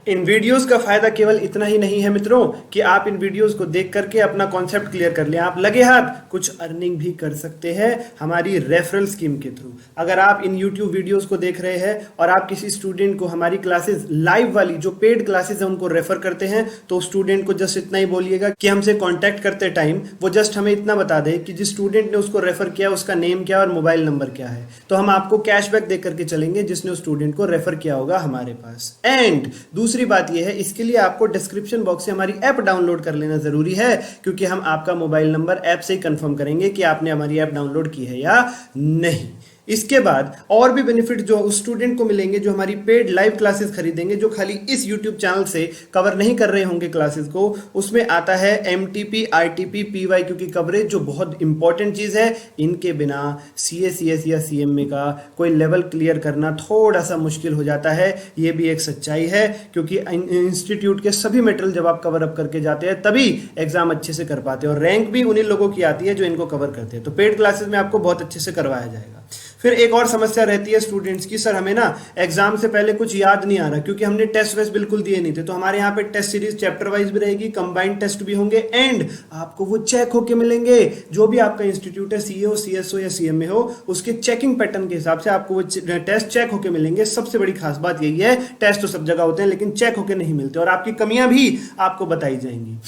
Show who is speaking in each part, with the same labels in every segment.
Speaker 1: इन videos का फायदा केवल इतना ही नहीं है मित्रों कि आप इन वीडियोस को देख करके अपना कॉन्सेप्ट क्लियर कर लें, आप लगे हाथ कुछ अर्निंग भी कर सकते हैं हमारी रेफरल स्कीम के थ्रू। अगर आप इन यूट्यूब वीडियोस को देख रहे हैं और आप किसी स्टूडेंट को हमारी क्लासेस लाइव वाली जो पेड क्लासेस है उनको रेफर करते हैं, तो स्टूडेंट को जस्ट इतना ही बोलिएगा कि हमसे कॉन्टैक्ट करते टाइम वो जस्ट हमें इतना बता दे कि जिस स्टूडेंट ने उसको रेफर किया उसका नेम क्या और मोबाइल नंबर क्या है, तो हम आपको कैशबैक दे करके चलेंगे जिसने उस स्टूडेंट को रेफर किया होगा हमारे पास। एंड दूसरी बात यह है, इसके लिए आपको डिस्क्रिप्शन बॉक्स से हमारी ऐप डाउनलोड कर लेना जरूरी है, क्योंकि हम आपका मोबाइल नंबर ऐप से ही कंफर्म करेंगे कि आपने हमारी ऐप डाउनलोड की है या नहीं। इसके बाद और भी बेनिफिट जो उस स्टूडेंट को मिलेंगे जो हमारी पेड लाइव क्लासेस खरीदेंगे, जो खाली इस यूट्यूब चैनल से कवर नहीं कर रहे होंगे क्लासेस को, उसमें आता है एमटीपी, आईटीपी, पीवाईक्यू की कवरेज, जो बहुत इंपॉर्टेंट चीज है। इनके बिना सीए, सीएस या सीएमए का कोई लेवल क्लियर करना थोड़ा सा मुश्किल हो जाता है। ये भी एक सच्चाई है, क्योंकि इंस्टीट्यूट के सभी मटेरियल जब आप कवर अप करके जाते हैं तभी एग्जाम अच्छे से कर पाते हैं, और रैंक भी उन्हीं लोगों की आती है जो इनको कवर करते हैं। तो पेड क्लासेस में आपको बहुत अच्छे से करवाया जाएगा। फिर एक और समस्या रहती है स्टूडेंट्स की, सर हमें ना एग्जाम से पहले कुछ याद नहीं आ रहा, क्योंकि हमने टेस्ट वेस्ट बिल्कुल दिए नहीं थे। तो हमारे यहाँ पे टेस्ट सीरीज चैप्टर वाइज भी रहेगी, कंबाइंड टेस्ट भी होंगे, एंड आपको वो चेक होके मिलेंगे। जो भी आपका इंस्टीट्यूट है, सीए, सीएसओ या सीएमए हो, उसके चेकिंग पैटर्न के हिसाब से आपको वो टेस्ट चेक होके मिलेंगे। सबसे बड़ी खास बात यही है, टेस्ट तो सब जगह होते हैं लेकिन चेक होके नहीं मिलते, और आपकी कमियां भी आपको बताई जाएंगी।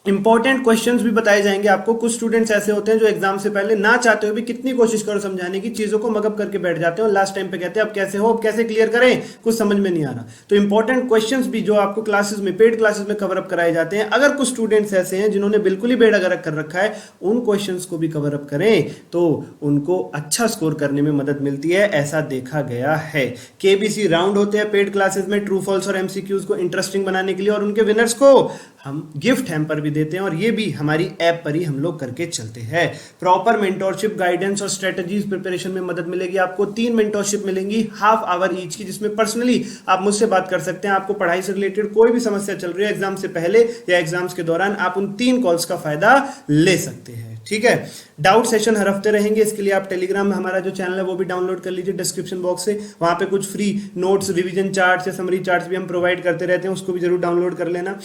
Speaker 1: इंपॉर्टेंट क्वेश्चंस भी बताए जाएंगे आपको। कुछ स्टूडेंट्स ऐसे होते हैं जो एग्जाम से पहले ना चाहते हुए भी कितनी कोशिश करो समझाने की, चीजों को मगअप करके बैठ जाते हैं और लास्ट टाइम पे कहते हैं अब कैसे हो, अब कैसे क्लियर करें, कुछ समझ में नहीं आ रहा। तो इंपॉर्टेंट क्वेश्चंस भी जो आपको क्लासेस में, पेड क्लासेस में कवर अप कराए जाते हैं, अगर कुछ स्टूडेंट्स ऐसे हैं जिन्होंने बिल्कुल ही बेड़ा कर रखा है, उन क्वेश्चंस को भी कवर अप करें तो उनको अच्छा स्कोर करने में मदद मिलती है, ऐसा देखा गया है। केबीसी राउंड होते हैं पेड क्लासेस में, ट्रू फॉल्स और एमसीक्यूज को इंटरेस्टिंग बनाने के लिए, और उनके विनर्स को हम गिफ्ट हैम्पर भी देते हैं, और ये भी हमारी ऐप पर ही हम लोग करके चलते हैं। प्रॉपर मेंटोरशिप, गाइडेंस और स्ट्रेटजीज प्रिपरेशन में मदद मिलेगी आपको। 3 मेंटोरशिप मिलेंगी हाफ आवर ईच की, जिसमें पर्सनली आप मुझसे बात कर सकते हैं। आपको पढ़ाई से रिलेटेड कोई भी समस्या चल रही है एग्जाम से पहले या एग्जाम्स के दौरान, आप उन 3 कॉल्स का फायदा ले सकते हैं। ठीक है, डाउट सेशन हर हफ्ते रहेंगे। इसके लिए आप टेलीग्राम में हमारा जो चैनल है वो भी डाउनलोड कर लीजिए डिस्क्रिप्शन बॉक्स से। वहां पे कुछ फ्री नोट्स, रिवीजन चार्ट्स या समरी चार्ट्स भी हम प्रोवाइड करते रहते हैं, उसको भी जरूर डाउनलोड कर लेना।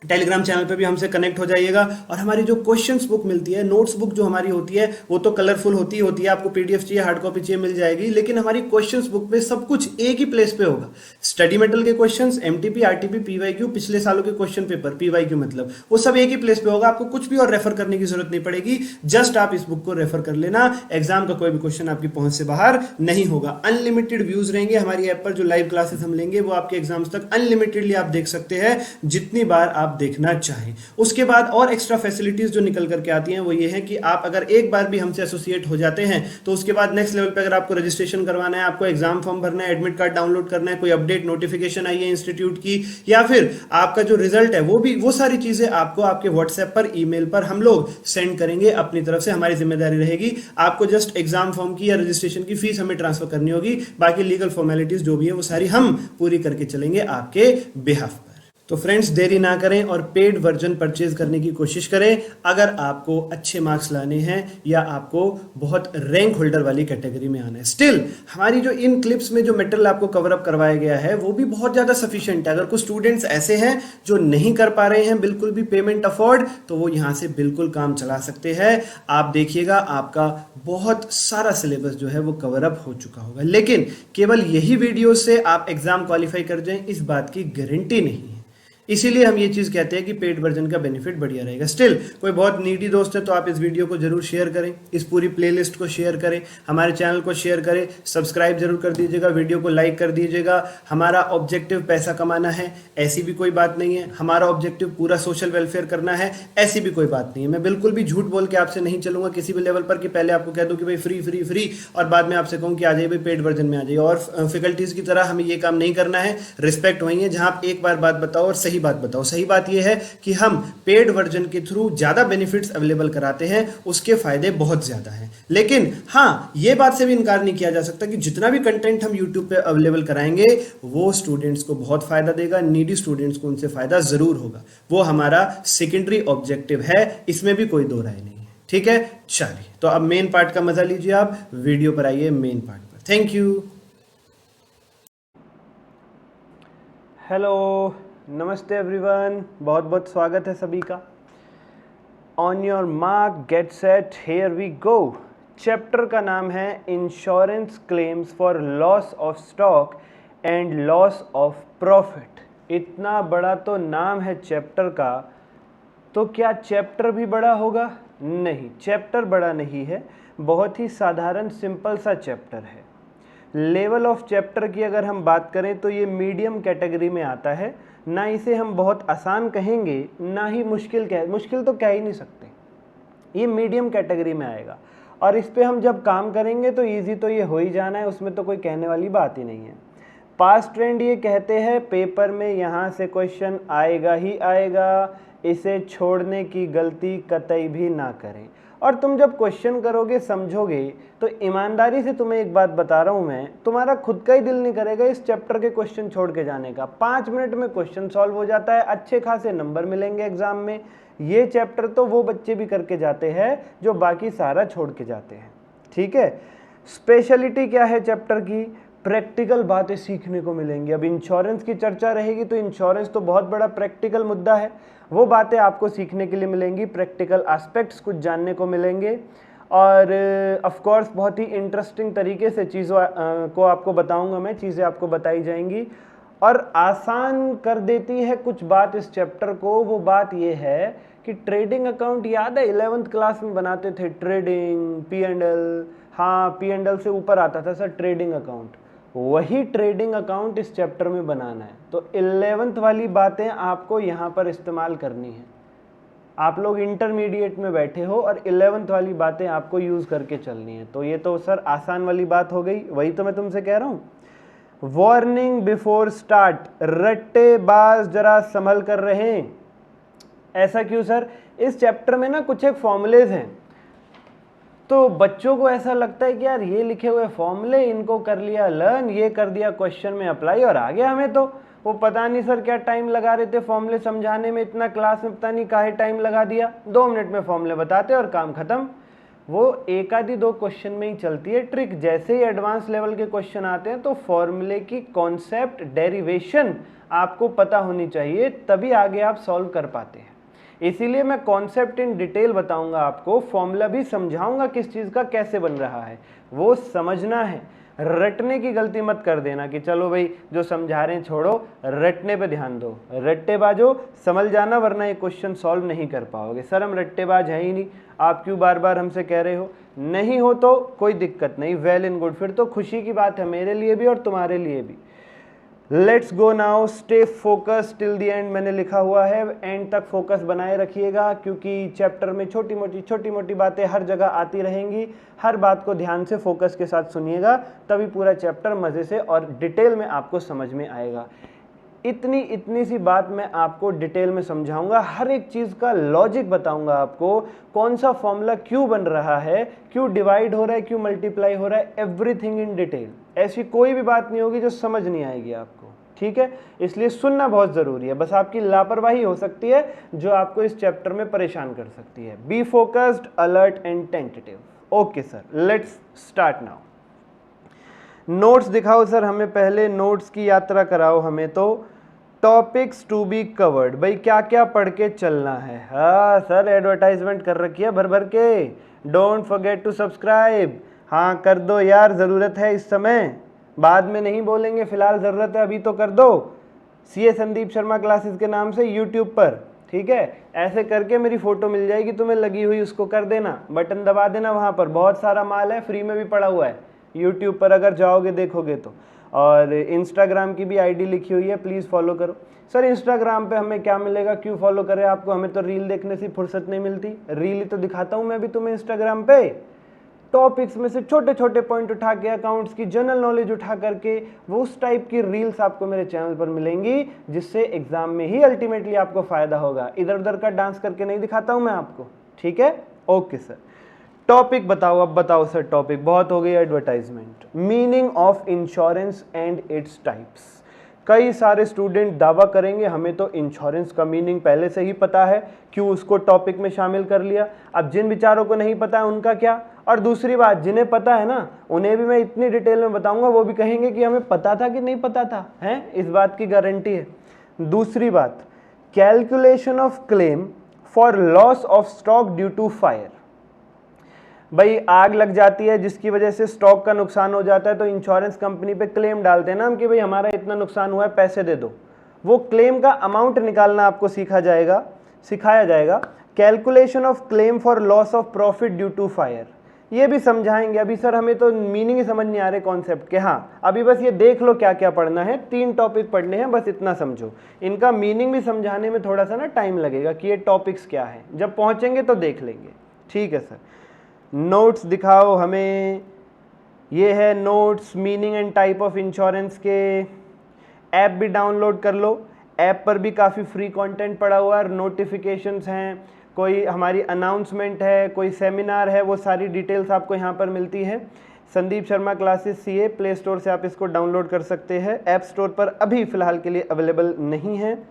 Speaker 1: टेलीग्राम चैनल पे भी हमसे कनेक्ट हो जाइएगा। और हमारी जो क्वेश्चंस बुक मिलती है, नोट्स बुक जो हमारी होती है, वो तो कलरफुल होती है, आपको पीडीएफ चाहिए, हार्ड कॉपी चाहिए, मिल जाएगी, लेकिन हमारी क्वेश्चंस बुक पे सब कुछ एक ही प्लेस पे होगा। स्टडी मेटल के क्वेश्चंस, एमटीपी, आरटीपी, पीवाईक्यू, पिछले सालों के क्वेश्चन पेपर, पीवाईक्यू मतलब, वो सब एक ही प्लेस पे होगा। आपको कुछ भी और रेफर करने की जरूरत नहीं पड़ेगी, जस्ट आप इस बुक को रेफर कर लेना। एग्जाम का कोई भी क्वेश्चन आपकी पहुंच से बाहर नहीं होगा। अनलिमिटेड व्यूज रहेंगे हमारी ऐप पर। जो लाइव क्लासेस हम लेंगे वो आपके एग्जाम्स तक अनलिमिटेडली आप देख सकते हैं, जितनी बार आप देखना चाहें। उसके बाद और एक्स्ट्रा फैसिलिटीज जो निकल करके आती हैं वो ये है कि आप अगर एक बार भी हमसे एसोसिएट हो जाते हैं तो उसके बाद नेक्स्ट लेवल पे अगर आपको रजिस्ट्रेशन करवाना है, आपको एग्जाम फॉर्म भरना है, एडमिट कार्ड डाउनलोड करना है, कोई अपडेट नोटिफिकेशन आई है इंस्टीट्यूट की, या फिर आपका जो रिजल्ट है वो सारी चीजें आपको आपके व्हाट्सएप पर, ईमेल पर हम लोग सेंड करेंगे अपनी तरफ से। हमारी जिम्मेदारी रहेगी, आपको जस्ट एग्जाम फॉर्म की या रजिस्ट्रेशन की फीस हमें ट्रांसफर करनी होगी। बाकी लीगल फॉर्मेलिटीज जो भी है वो सारी हम पूरी करके चलेंगे आपके बिहाफ। तो फ्रेंड्स, देरी ना करें और पेड वर्जन परचेज करने की कोशिश करें अगर आपको अच्छे मार्क्स लाने हैं या आपको बहुत रैंक होल्डर वाली कैटेगरी में आना है। स्टिल हमारी जो इन क्लिप्स में जो मटेरियल आपको कवर अप करवाया गया है वो भी बहुत ज्यादा सफिशिएंट है। अगर कुछ स्टूडेंट्स ऐसे हैं जो नहीं कर पा रहे हैं बिल्कुल भी पेमेंट अफोर्ड, तो वो यहां से बिल्कुल काम चला सकते हैं। आप देखिएगा आपका बहुत सारा सिलेबस जो है वो कवर अप हो चुका होगा, लेकिन केवल यही वीडियो से आप एग्जाम क्वालिफाई कर जाएं इस बात की गारंटी नहीं है। इसीलिए हम ये चीज कहते हैं कि पेड वर्जन का बेनिफिट बढ़िया रहेगा। स्टिल कोई बहुत नीडी दोस्त है तो आप इस वीडियो को जरूर शेयर करें, इस पूरी प्लेलिस्ट को शेयर करें, हमारे चैनल को शेयर करें, सब्सक्राइब जरूर कर दीजिएगा, वीडियो को लाइक कर दीजिएगा। हमारा ऑब्जेक्टिव पैसा कमाना है ऐसी भी कोई बात नहीं है, हमारा ऑब्जेक्टिव पूरा सोशल वेलफेयर करना है ऐसी भी कोई बात नहीं है। मैं बिल्कुल भी झूठ बोल के आपसे नहीं चलूंगा किसी भी लेवल पर कि पहले आपको कह दूं कि भाई फ्री फ्री फ्री और बाद में आपसे कहूं कि आ जाइए भाई पेड वर्जन में आ जाइए। और फैकल्टीज की तरह हमें ये काम नहीं करना है। रिस्पेक्ट वही है जहां आप एक बार बात बताओ और सही बात बताओ। सही बात यह है कि हम पेड वर्जन के थ्रू ज्यादा बेनिफिट्स अवेलेबल कराते हैं, उसके फायदे बहुत ज्यादा हैं। लेकिन हाँ, यह बात से भी इनकार नहीं किया जा सकता कि जितना भी कंटेंट हम यूट्यूब पे अवेलेबल कराएंगे वो स्टूडेंट्स को बहुत फायदा देगा, नीडी स्टूडेंट्स को उनसे फायदा जरूर होगा। वो हमारा सेकेंडरी ऑब्जेक्टिव है, इसमें भी कोई दो राय नहीं है। ठीक है, चलिए तो अब मेन पार्ट का मजा लीजिए, आप वीडियो पर आइए मेन पार्ट पर। Thank you. हेलो, नमस्ते एवरीवन, बहुत बहुत स्वागत है सभी का। On your mark get set, here we go. Chapter का नाम है insurance claims for loss of stock and loss of profit. इतना बड़ा तो नाम है चैप्टर का, तो क्या चैप्टर भी बड़ा होगा? नहीं, चैप्टर बड़ा नहीं है, बहुत ही साधारण सिंपल सा चैप्टर है। लेवल ऑफ चैप्टर की अगर हम बात करें तो ये मीडियम कैटेगरी में आता है। ना इसे हम बहुत आसान कहेंगे, ना ही मुश्किल मुश्किल तो कह ही नहीं सकते। ये मीडियम कैटेगरी में आएगा और इस पे हम जब काम करेंगे तो इजी तो ये हो ही जाना है, उसमें तो कोई कहने वाली बात ही नहीं है। पास्ट ट्रेंड ये कहते हैं पेपर में यहाँ से क्वेश्चन आएगा ही आएगा, इसे छोड़ने की गलती कतई भी ना करें। और तुम जब क्वेश्चन करोगे, समझोगे, तो ईमानदारी से तुम्हें एक बात बता रहा हूँ मैं, तुम्हारा खुद का ही दिल नहीं करेगा इस चैप्टर के क्वेश्चन छोड़ के जाने का। 5 मिनट में क्वेश्चन सॉल्व हो जाता है, अच्छे खासे नंबर मिलेंगे एग्जाम में। ये चैप्टर तो वो बच्चे भी करके जाते हैं जो बाकी सारा छोड़ के जाते हैं। ठीक है, स्पेशलिटी क्या है चैप्टर की? प्रैक्टिकल बातें सीखने को मिलेंगी। अब इंश्योरेंस की चर्चा रहेगी तो इंश्योरेंस तो बहुत बड़ा प्रैक्टिकल मुद्दा है, वो बातें आपको सीखने के लिए मिलेंगी, प्रैक्टिकल एस्पेक्ट्स कुछ जानने को मिलेंगे और ऑफ कोर्स बहुत ही इंटरेस्टिंग तरीके से चीज़ों को आपको बताऊंगा मैं, चीज़ें आपको बताई जाएंगी और आसान कर देती है कुछ बात इस चैप्टर को। वो बात ये है कि ट्रेडिंग अकाउंट याद है 11th क्लास में बनाते थे, ट्रेडिंग P&L, हाँ P&L से ऊपर आता था सर ट्रेडिंग अकाउंट, वही ट्रेडिंग अकाउंट इस चैप्टर में बनाना है। तो 11th वाली बातें आपको यहाँ पर इस्तेमाल करनी है। आप लोग इंटरमीडिएट में बैठे हो और 11th वाली बातें आपको यूज़ करके चलनी है। तो ये तो सर आसान वाली बात हो गई, वही तो मैं तुमसे कह रहा हूँ। वार्निंग बिफोर स्टार्ट, रट्टेबाज जरा संभल कर रहे। ऐसा क्यों सर? इस चैप्टर में ना कुछ एक फॉर्मूलेज हैं, तो बच्चों को ऐसा लगता है कि यार ये लिखे हुए फॉर्मूले, इनको कर लिया लर्न, ये कर दिया क्वेश्चन में अप्लाई और आ गया हमें। तो वो पता नहीं सर क्या टाइम लगा रहे थे फॉर्मूले समझाने में, इतना क्लास में पता नहीं काहे टाइम लगा दिया, 2 मिनट में फॉर्मूले बताते और काम खत्म। वो एक आधी 2 क्वेश्चन में ही चलती है ट्रिक। जैसे ही एडवांस लेवल के क्वेश्चन आते हैं तो फॉर्मूले की कॉन्सेप्ट, डेरिवेशन आपको पता होनी चाहिए, तभी आगे आप सॉल्व कर पाते हैं। इसीलिए मैं कॉन्सेप्ट इन डिटेल बताऊंगा आपको, फॉर्मूला भी समझाऊंगा किस चीज़ का कैसे बन रहा है, वो समझना है। रटने की गलती मत कर देना कि चलो भाई जो समझा रहे हैं छोड़ो, रटने पे ध्यान दो। रट्टेबाजो समझ जाना, वरना ये क्वेश्चन सॉल्व नहीं कर पाओगे। सर हम रट्टेबाज है ही नहीं, आप क्यों बार बार हमसे कह रहे हो? नहीं हो तो कोई दिक्कत नहीं, वेल एंड गुड, फिर तो खुशी की बात है मेरे लिए भी और तुम्हारे लिए भी। Let's go now, stay focus till the end, मैंने लिखा हुआ है, एंड तक फोकस बनाए रखिएगा, क्योंकि चैप्टर में छोटी मोटी बातें हर जगह आती रहेंगी। हर बात को ध्यान से फोकस के साथ सुनिएगा, तभी पूरा चैप्टर मज़े से और डिटेल में आपको समझ में आएगा। इतनी सी बात मैं आपको डिटेल में समझाऊंगा, हर एक चीज़ का लॉजिक बताऊंगा आपको, कौन सा फॉर्मूला क्यों बन रहा है, क्यों डिवाइड हो रहा है, क्यों मल्टीप्लाई हो रहा है, एवरीथिंग इन डिटेल। ऐसी कोई भी बात नहीं होगी जो समझ नहीं आएगी आपको, ठीक है? इसलिए सुनना बहुत ज़रूरी है, बस आपकी लापरवाही हो सकती है जो आपको इस चैप्टर में परेशान कर सकती है। Be focused, alert and tentative. Okay sir, let's start now. Notes दिखाओ सर हमें, पहले नोट्स की यात्रा कराओ हमें। तो टॉपिक्स टू बी कवर्ड, भाई क्या क्या पढ़ के चलना है? हाँ सर, एडवर्टाइजमेंट कर रखी है भर भर के, डोंट फॉरगेट टू सब्सक्राइब। हाँ कर दो यार, ज़रूरत है इस समय, बाद में नहीं बोलेंगे, फिलहाल ज़रूरत है, अभी तो कर दो। CA संदीप शर्मा क्लासेस के नाम से यूट्यूब पर, ठीक है? ऐसे करके मेरी फ़ोटो मिल जाएगी तुम्हें लगी हुई, उसको कर देना, बटन दबा देना, वहाँ पर बहुत सारा माल है, फ्री में भी पड़ा हुआ है यूट्यूब पर, अगर जाओगे देखोगे तो। और इंस्टाग्राम की भी आईडी लिखी हुई है, प्लीज़ फॉलो करो। सर इंस्टाग्राम पे हमें क्या मिलेगा, क्यों फॉलो करें आपको? हमें तो रील देखने से फुर्सत नहीं मिलती, रील ही तो दिखाता हूँ मैं भी तुम्हें इंस्टाग्राम पे। टॉपिक्स में से छोटे छोटे पॉइंट उठा के, अकाउंट्स की जनरल नॉलेज उठा करके, वो उस टाइप की रील्स आपको मेरे चैनल पर मिलेंगी, जिससे एग्जाम में ही अल्टीमेटली आपको फ़ायदा होगा। इधर उधर का डांस करके नहीं दिखाता हूँ मैं आपको, ठीक है? ओके सर, टॉपिक बताओ, अब बताओ सर टॉपिक, बहुत हो गई advertisement. Meaning of insurance and its types. कई सारे स्टूडेंट दावा करेंगे हमें तो इंश्योरेंस का मीनिंग पहले से ही पता है, क्यों उसको टॉपिक में शामिल कर लिया। अब जिन विचारों को नहीं पता है उनका क्या, और दूसरी बात, जिन्हें पता है ना उन्हें भी मैं इतनी डिटेल में बताऊंगा, वो भी कहेंगे कि हमें पता था कि नहीं पता था, है इस बात की गारंटी है। दूसरी बात, calculation of claim for loss of stock due to fire. भाई आग लग जाती है जिसकी वजह से स्टॉक का नुकसान हो जाता है, तो इंश्योरेंस कंपनी पे क्लेम डालते हैं ना हम कि भाई हमारा इतना नुकसान हुआ है, पैसे दे दो। वो क्लेम का अमाउंट निकालना आपको सिखाया जाएगा। Calculation of claim for loss of profit due to fire, ये भी समझाएंगे। अभी सर हमें तो मीनिंग ही समझ नहीं आ रहे कॉन्सेप्ट के। हाँ अभी बस ये देख लो क्या क्या पढ़ना है, 3 टॉपिक पढ़ने हैं, बस इतना समझो। इनका मीनिंग भी समझाने में थोड़ा सा ना टाइम लगेगा कि ये टॉपिक्स क्या है, जब पहुंचेंगे तो देख लेंगे। ठीक है सर, नोट्स दिखाओ हमें। ये है notes meaning and type of insurance के। ऐप भी डाउनलोड कर लो, ऐप पर भी काफ़ी फ्री कंटेंट पड़ा हुआ है, नोटिफिकेशंस हैं, कोई हमारी अनाउंसमेंट है, कोई सेमिनार है, वो सारी डिटेल्स आपको यहाँ पर मिलती है। Sandeep Sharma classes CA, play store से आप इसको डाउनलोड कर सकते हैं, ऐप स्टोर पर अभी फ़िलहाल के लिए अवेलेबल नहीं है।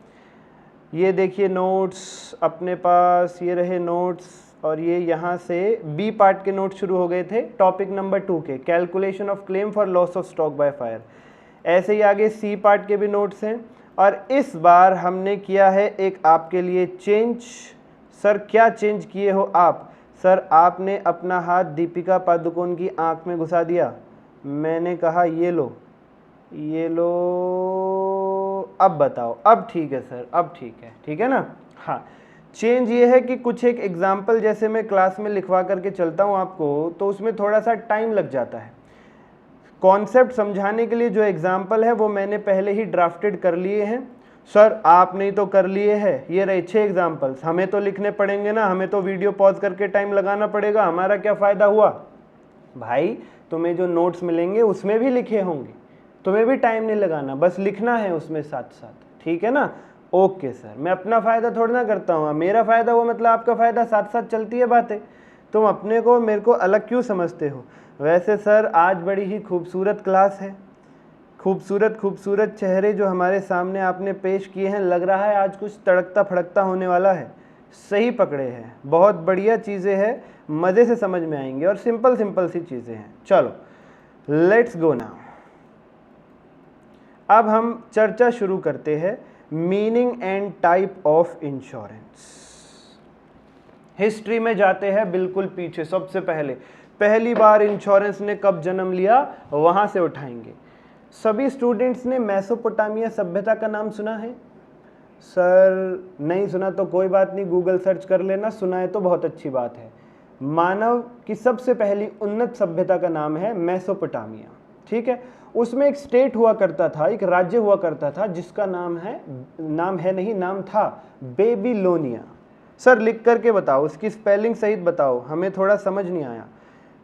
Speaker 1: ये देखिए नोट्स अपने पास, ये रहे नोट्स, और ये यहाँ से बी पार्ट के नोट शुरू हो गए थे टॉपिक नंबर 2 के, calculation of claim for loss of stock by fire. ऐसे ही आगे सी पार्ट के भी नोट्स हैं। और इस बार हमने किया है एक आपके लिए चेंज। सर क्या चेंज किए हो आप? सर आपने अपना हाथ दीपिका पादुकोण की आंख में घुसा दिया। मैंने कहा ये लो, ये लो, अब बताओ। अब ठीक है सर, अब ठीक है ना। हाँ, चेंज ये है कि कुछ एक एग्जाम्पल जैसे मैं क्लास में लिखवा करके चलता हूँ आपको, तो उसमें थोड़ा सा टाइम लग जाता है। कॉन्सेप्ट समझाने के लिए जो एग्जाम्पल है वो मैंने पहले ही ड्राफ्टेड कर लिए हैं। सर आपने तो कर लिए हैं, ये रहे 6 एग्जाम्पल्स, हमें तो लिखने पड़ेंगे ना, हमें तो वीडियो पॉज करके टाइम लगाना पड़ेगा, हमारा क्या फ़ायदा हुआ? भाई तुम्हें जो नोट्स मिलेंगे उसमें भी लिखे होंगे, तुम्हें भी टाइम नहीं लगाना, बस लिखना है उसमें साथ साथ, ठीक है ना। ओके सर, मैं अपना फ़ायदा थोड़ा ना करता हूँ, मेरा फ़ायदा हुआ मतलब आपका फ़ायदा, साथ साथ चलती है बातें। तुम अपने को मेरे को अलग क्यों समझते हो? वैसे सर आज बड़ी ही खूबसूरत क्लास है, खूबसूरत चेहरे जो हमारे सामने आपने पेश किए हैं, लग रहा है आज कुछ तड़कता फड़कता होने वाला है। सही पकड़े हैं, बहुत बढ़िया चीज़ें हैं, मज़े से समझ में आएंगे, और सिंपल सी चीज़ें हैं। चलो लेट्स गो नाउ। अब हम चर्चा शुरू करते हैं meaning and type of insurance. History में जाते हैं बिल्कुल पीछे, सबसे पहली बार इंश्योरेंस ने कब जन्म लिया, वहां से उठाएंगे। सभी स्टूडेंट्स ने मेसोपोटामिया सभ्यता का नाम सुना है? सर नहीं सुना तो कोई बात नहीं, गूगल सर्च कर लेना, सुना है तो बहुत अच्छी बात है। मानव की सबसे पहली उन्नत सभ्यता का नाम है मेसोपोटामिया, ठीक है। उसमें एक स्टेट हुआ करता था, एक राज्य हुआ करता था, जिसका नाम था बेबीलोनिया। सर लिख करके बताओ, उसकी स्पेलिंग सहित बताओ, हमें थोड़ा समझ नहीं आया।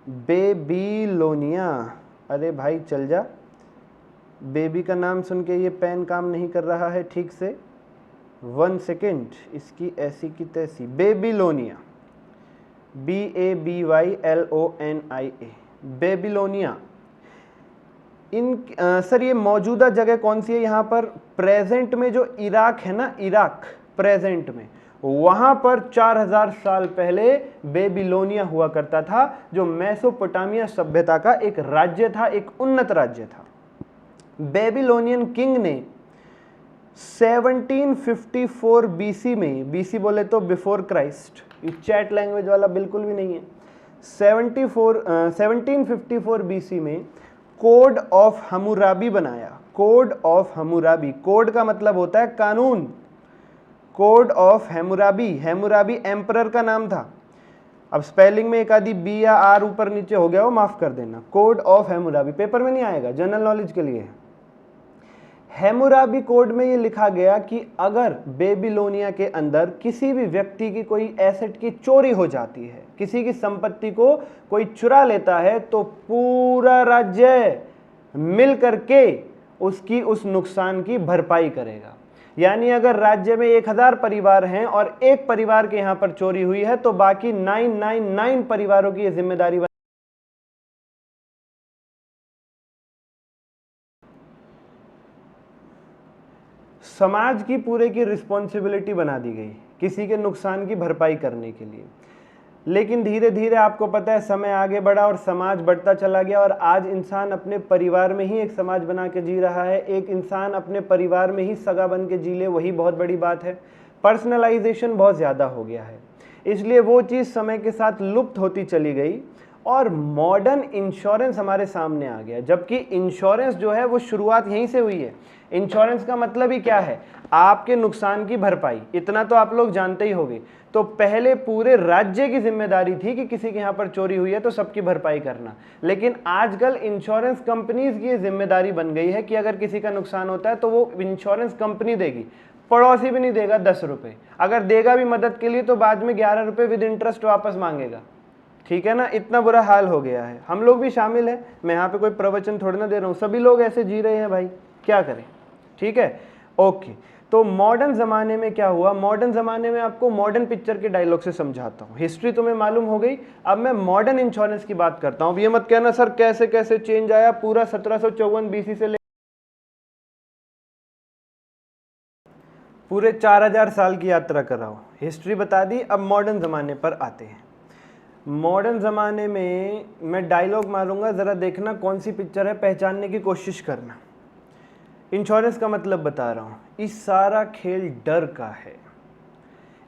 Speaker 1: बेबीलोनिया, अरे भाई चल जा, बेबी का नाम सुन के ये पेन काम नहीं कर रहा है ठीक से। 1 सेकेंड, इसकी ऐसी की तैसी, बेबीलोनिया, BABYLONIA, बेबीलोनिया। सर ये मौजूदा जगह कौन सी है? यहाँ पर प्रेजेंट में जो इराक है ना, इराक प्रेजेंट में, वहां पर 4000 साल पहले बेबीलोनिया हुआ करता था, जो मेसोपोटामिया सभ्यता का एक राज्य था, एक उन्नत राज्य था। बेबीलोनियन किंग ने 1754 BC में, BC बोले तो बिफोर क्राइस्ट, ये चैट लैंग्वेज वाला बिल्कुल भी नहीं है। 1754 BC में कोड ऑफ हम्मुराबी बनाया। कोड ऑफ हम्मुराबी, कोड का मतलब होता है कानून। Code of Hammurabi, Hammurabi emperor का नाम था। अब स्पेलिंग में एक आधी बी या आर ऊपर नीचे हो गया हो, माफ कर देना। कोड ऑफ हम्मुराबी पेपर में नहीं आएगा, जनरल नॉलेज के लिए। हैमुराबी कोड में ये लिखा गया कि अगर बेबीलोनिया के अंदर किसी भी व्यक्ति की कोई एसेट की चोरी हो जाती है, किसी की संपत्ति को कोई चुरा लेता है, तो पूरा राज्य मिल करके उसकी उस नुकसान की भरपाई करेगा। यानी अगर राज्य में 1000 परिवार हैं और एक परिवार के यहां पर चोरी हुई है, तो बाकी 999 परिवारों की यह जिम्मेदारी समाज की पूरे की रिस्पॉन्सिबिलिटी बना दी गई किसी के नुकसान की भरपाई करने के लिए। लेकिन धीरे धीरे आपको पता है समय आगे बढ़ा और समाज बढ़ता चला गया और आज इंसान अपने परिवार में ही एक समाज बना के जी रहा है। एक इंसान अपने परिवार में ही सगा बन के जी ले, वही बहुत बड़ी बात है। पर्सनलाइजेशन बहुत ज़्यादा हो गया है, इसलिए वो चीज़ समय के साथ लुप्त होती चली गई और मॉडर्न इंश्योरेंस हमारे सामने आ गया। जबकि इंश्योरेंस जो है वो शुरुआत यहीं से हुई है। इंश्योरेंस का मतलब ही क्या है? आपके नुकसान की भरपाई। इतना तो आप लोग जानते ही होंगे। तो पहले पूरे राज्य की जिम्मेदारी थी कि किसी के यहाँ पर चोरी हुई है तो सबकी भरपाई करना, लेकिन आजकल इंश्योरेंस कंपनीज की जिम्मेदारी बन गई है कि अगर किसी का नुकसान होता है तो वो इंश्योरेंस कंपनी देगी, पड़ोसी भी नहीं देगा 10 रुपये। अगर देगा भी मदद के लिए तो बाद में 11 रुपये विद इंटरेस्ट वापस मांगेगा। ठीक है ना, इतना बुरा हाल हो गया है। हम लोग भी शामिल हैं, मैं यहाँ पे कोई प्रवचन थोड़ी ना दे रहा हूँ, सभी लोग ऐसे जी रहे हैं भाई, क्या करें। ठीक है, ओके। तो मॉडर्न ज़माने में क्या हुआ? मॉडर्न ज़माने में आपको मॉडर्न पिक्चर के डायलॉग से समझाता हूँ। हिस्ट्री तुम्हें मालूम हो गई, अब मैं मॉडर्न इंश्योरेंस की बात करता हूँ। अब ये मत कहना सर कैसे कैसे चेंज आया, पूरा 1754 BC से पूरे 4000 साल की यात्रा कर रहा हूँ, हिस्ट्री बता दी। अब मॉडर्न ज़माने पर आते हैं। मॉडर्न ज़माने में मैं डायलॉग मारूंगा, ज़रा देखना कौन सी पिक्चर है, पहचानने की कोशिश करना। इंश्योरेंस का मतलब बता रहा हूँ, इस सारा खेल डर का है।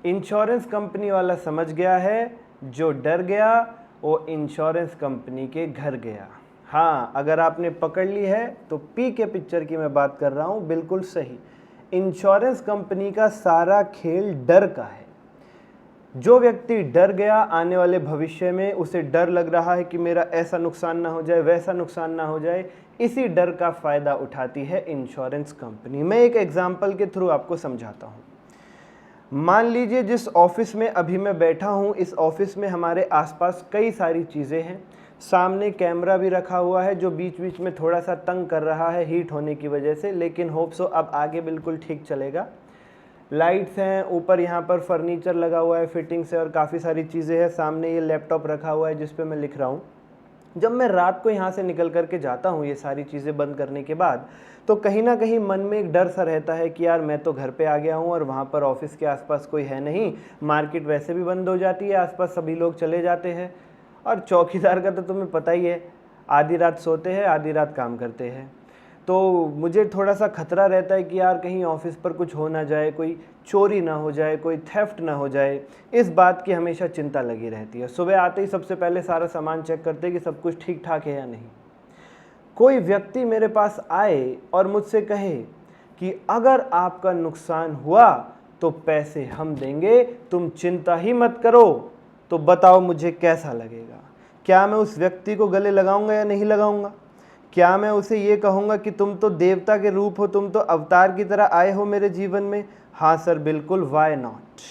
Speaker 1: इंश्योरेंस कंपनी वाला समझ गया है, जो डर गया वो इंश्योरेंस कंपनी के घर गया। हाँ, अगर आपने पकड़ ली है तो पी के पिक्चर की मैं बात कर रहा हूँ, बिल्कुल सही। इंश्योरेंस कंपनी का सारा खेल डर का है। जो व्यक्ति डर गया, आने वाले भविष्य में उसे डर लग रहा है कि मेरा ऐसा नुकसान ना हो जाए, वैसा नुकसान ना हो जाए, इसी डर का फ़ायदा उठाती है इंश्योरेंस कंपनी। मैं एक एग्जांपल के थ्रू आपको समझाता हूँ। मान लीजिए जिस ऑफिस में अभी मैं बैठा हूँ, इस ऑफिस में हमारे आसपास कई सारी चीज़ें हैं। सामने कैमरा भी रखा हुआ है जो बीच बीच में थोड़ा सा तंग कर रहा है हीट होने की वजह से, लेकिन होप सो अब आगे बिल्कुल ठीक चलेगा। लाइट्स हैं, ऊपर यहाँ पर फर्नीचर लगा हुआ है फिटिंग से और काफ़ी सारी चीज़ें हैं। सामने ये लैपटॉप रखा हुआ है जिस पे मैं लिख रहा हूँ। जब मैं रात को यहाँ से निकल करके जाता हूँ ये सारी चीज़ें बंद करने के बाद, तो कहीं ना कहीं मन में एक डर सा रहता है कि यार मैं तो घर पे आ गया हूँ और वहाँ पर ऑफिस के आसपास कोई है नहीं, मार्केट वैसे भी बंद हो जाती है, आसपास सभी लोग चले जाते हैं और चौकीदार का तो तुम्हें पता ही है, आधी रात सोते हैं आधी रात काम करते हैं। तो मुझे थोड़ा सा खतरा रहता है कि यार कहीं ऑफिस पर कुछ हो ना जाए, कोई चोरी ना हो जाए, कोई थेफ्ट ना हो जाए, इस बात की हमेशा चिंता लगी रहती है। सुबह आते ही सबसे पहले सारा सामान चेक करते हैं कि सब कुछ ठीक ठाक है या नहीं। कोई व्यक्ति मेरे पास आए और मुझसे कहे कि अगर आपका नुकसान हुआ तो पैसे हम देंगे, तुम चिंता ही मत करो, तो बताओ मुझे कैसा लगेगा? क्या मैं उस व्यक्ति को गले लगाऊंगा या नहीं लगाऊंगा? क्या मैं उसे ये कहूँगा कि तुम तो देवता के रूप हो, तुम तो अवतार की तरह आए हो मेरे जीवन में? हाँ सर बिल्कुल, वाई नॉट।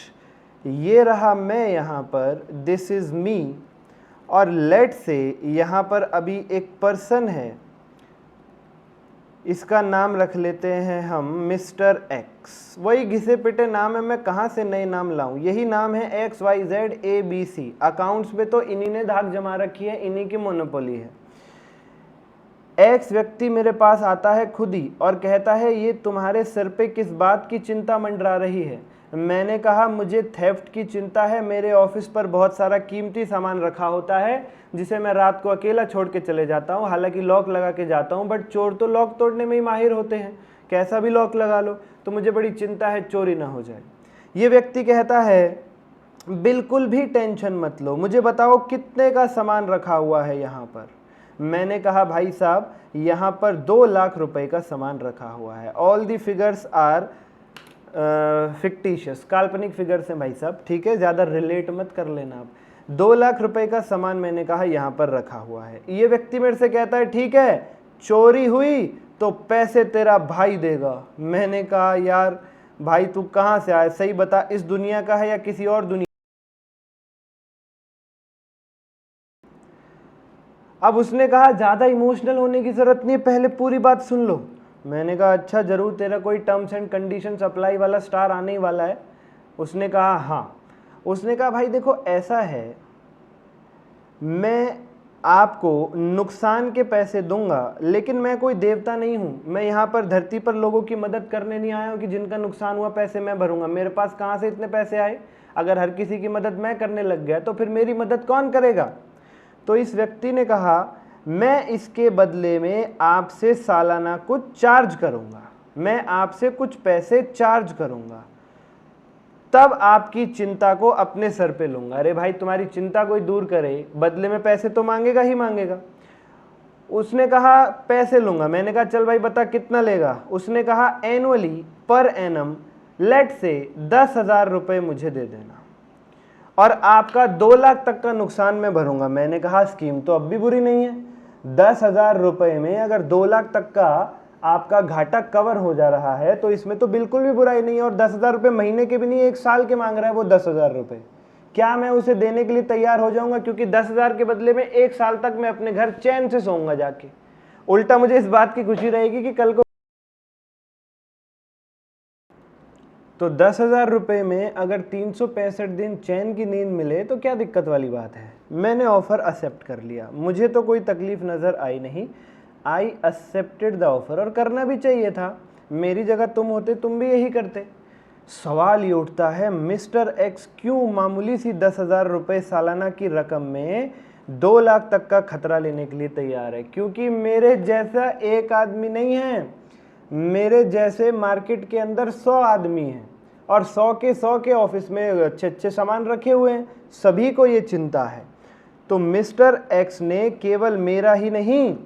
Speaker 1: ये रहा मैं यहाँ पर, दिस इज़ मी, और लेट से यहाँ पर अभी एक पर्सन है, इसका नाम रख लेते हैं हम मिस्टर एक्स। वही घिसे पिटे नाम है, मैं कहाँ से नए नाम लाऊं? यही नाम है XYZABC। अकाउंट्स में तो इन्हीं ने धाक जमा रखी है, इन्हीं की मोनोपोली है। एक्स व्यक्ति मेरे पास आता है खुद ही और कहता है ये तुम्हारे सिर पे किस बात की चिंता मंडरा रही है? मैंने कहा मुझे थेफ्ट की चिंता है, मेरे ऑफिस पर बहुत सारा कीमती सामान रखा होता है जिसे मैं रात को अकेला छोड़ के चले जाता हूँ, हालांकि लॉक लगा के जाता हूँ, बट चोर तो लॉक तोड़ने में ही माहिर होते हैं, कैसा भी लॉक लगा लो, तो मुझे बड़ी चिंता है चोरी ना हो जाए। ये व्यक्ति कहता है बिल्कुल भी टेंशन मत लो, मुझे बताओ कितने का सामान रखा हुआ है यहाँ पर? मैंने कहा भाई साहब यहाँ पर 2 लाख रुपए का सामान रखा हुआ है। All the figures are fictitious, काल्पनिक फिगर्स हैं भाई साहब, ठीक है, ज़्यादा रिलेट मत कर लेना आप। 2 लाख रुपए का सामान मैंने कहा यहाँ पर रखा हुआ है। ये व्यक्ति मेरे से कहता है ठीक है, चोरी हुई तो पैसे तेरा भाई देगा। मैंने कहा यार भाई तू कहाँ से आया, सही बता, इस दुनिया का है या किसी और दुनिया? अब उसने कहा ज़्यादा इमोशनल होने की ज़रूरत नहीं है, पहले पूरी बात सुन लो। मैंने कहा अच्छा ज़रूर, तेरा कोई टर्म्स एंड कंडीशंस अप्लाई वाला स्टार आने ही वाला है। उसने कहा हाँ। उसने कहा भाई देखो ऐसा है, मैं आपको नुकसान के पैसे दूंगा, लेकिन मैं कोई देवता नहीं हूँ। मैं यहाँ पर धरती पर लोगों की मदद करने नहीं आया हूँ कि जिनका नुकसान हुआ पैसे मैं भरूंगा। मेरे पास कहाँ से इतने पैसे आए? अगर हर किसी की मदद मैं करने लग गया तो फिर मेरी मदद कौन करेगा? तो इस व्यक्ति ने कहा, मैं इसके बदले में आपसे सालाना कुछ चार्ज करूंगा, मैं आपसे कुछ पैसे चार्ज करूंगा, तब आपकी चिंता को अपने सर पे लूंगा। अरे भाई, तुम्हारी चिंता कोई दूर करे, बदले में पैसे तो मांगेगा ही मांगेगा। उसने कहा पैसे लूंगा। मैंने कहा चल भाई बता कितना लेगा? उसने कहा एनुअली पर एनम लेट से 10,000 रुपये मुझे दे देना और आपका 2 लाख तक का नुकसान मैं भरूंगा। मैंने कहा स्कीम तो अब भी बुरी नहीं है। 10,000 रुपये में अगर 2 लाख तक का आपका घाटा कवर हो जा रहा है तो इसमें तो बिल्कुल भी बुराई नहीं है। और 10,000 रुपये महीने के भी नहीं, 1 साल के मांग रहा है वो 10,000 रुपये। क्या मैं उसे देने के लिए तैयार हो जाऊंगा? क्योंकि 10,000 के बदले में 1 साल तक मैं अपने घर चैन से सोऊंगा जाके। उल्टा मुझे इस बात की खुशी रहेगी कि कल को तो 10,000 रुपये में अगर 365 दिन चैन की नींद मिले तो क्या दिक्कत वाली बात है? मैंने ऑफर एक्सेप्ट कर लिया, मुझे तो कोई तकलीफ नज़र आई नहीं। आई एक्सेप्टेड द ऑफर, और करना भी चाहिए था। मेरी जगह तुम होते तुम भी यही करते। सवाल ये उठता है, मिस्टर एक्स क्यों मामूली सी 10,000 रुपये सालाना की रकम में 2 लाख तक का खतरा लेने के लिए तैयार है? क्योंकि मेरे जैसा एक आदमी नहीं है, मेरे जैसे मार्केट के अंदर 100 आदमी हैं और 100 के ऑफिस में अच्छे अच्छे सामान रखे हुए हैं। सभी को ये चिंता है। तो मिस्टर एक्स ने केवल मेरा ही नहीं,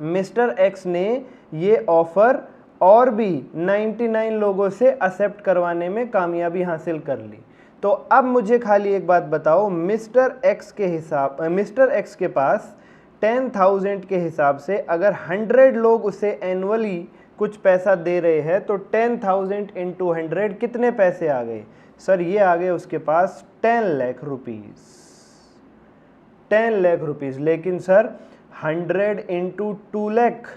Speaker 1: मिस्टर एक्स ने ये ऑफर और भी 99 लोगों से एक्सेप्ट करवाने में कामयाबी हासिल कर ली। तो अब मुझे खाली एक बात बताओ, मिस्टर एक्स के पास 10,000 के हिसाब से अगर 100 लोग उसे एनुअली कुछ पैसा दे रहे हैं तो 10,000 इंटू 100 कितने पैसे आ गए? सर ये आ गए उसके पास 10 लाख रुपीज़, 10 लाख रुपीज़। लेकिन सर 100 इंटू 2 लाख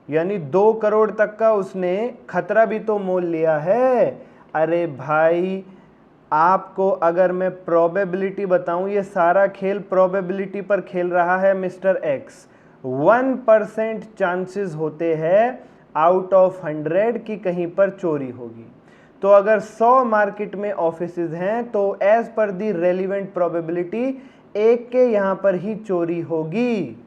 Speaker 1: यानी 2 करोड़ तक का उसने खतरा भी तो मोल लिया है। अरे भाई, आपको अगर मैं प्रोबेबिलिटी बताऊं, ये सारा खेल प्रोबेबिलिटी पर खेल रहा है मिस्टर एक्स। 1% चांसेस होते हैं आउट ऑफ 100 की कहीं पर चोरी होगी। तो अगर 100 मार्केट में ऑफिसेज हैं तो एज पर दी रेलिवेंट प्रोबेबिलिटी एक के यहाँ पर ही चोरी होगी।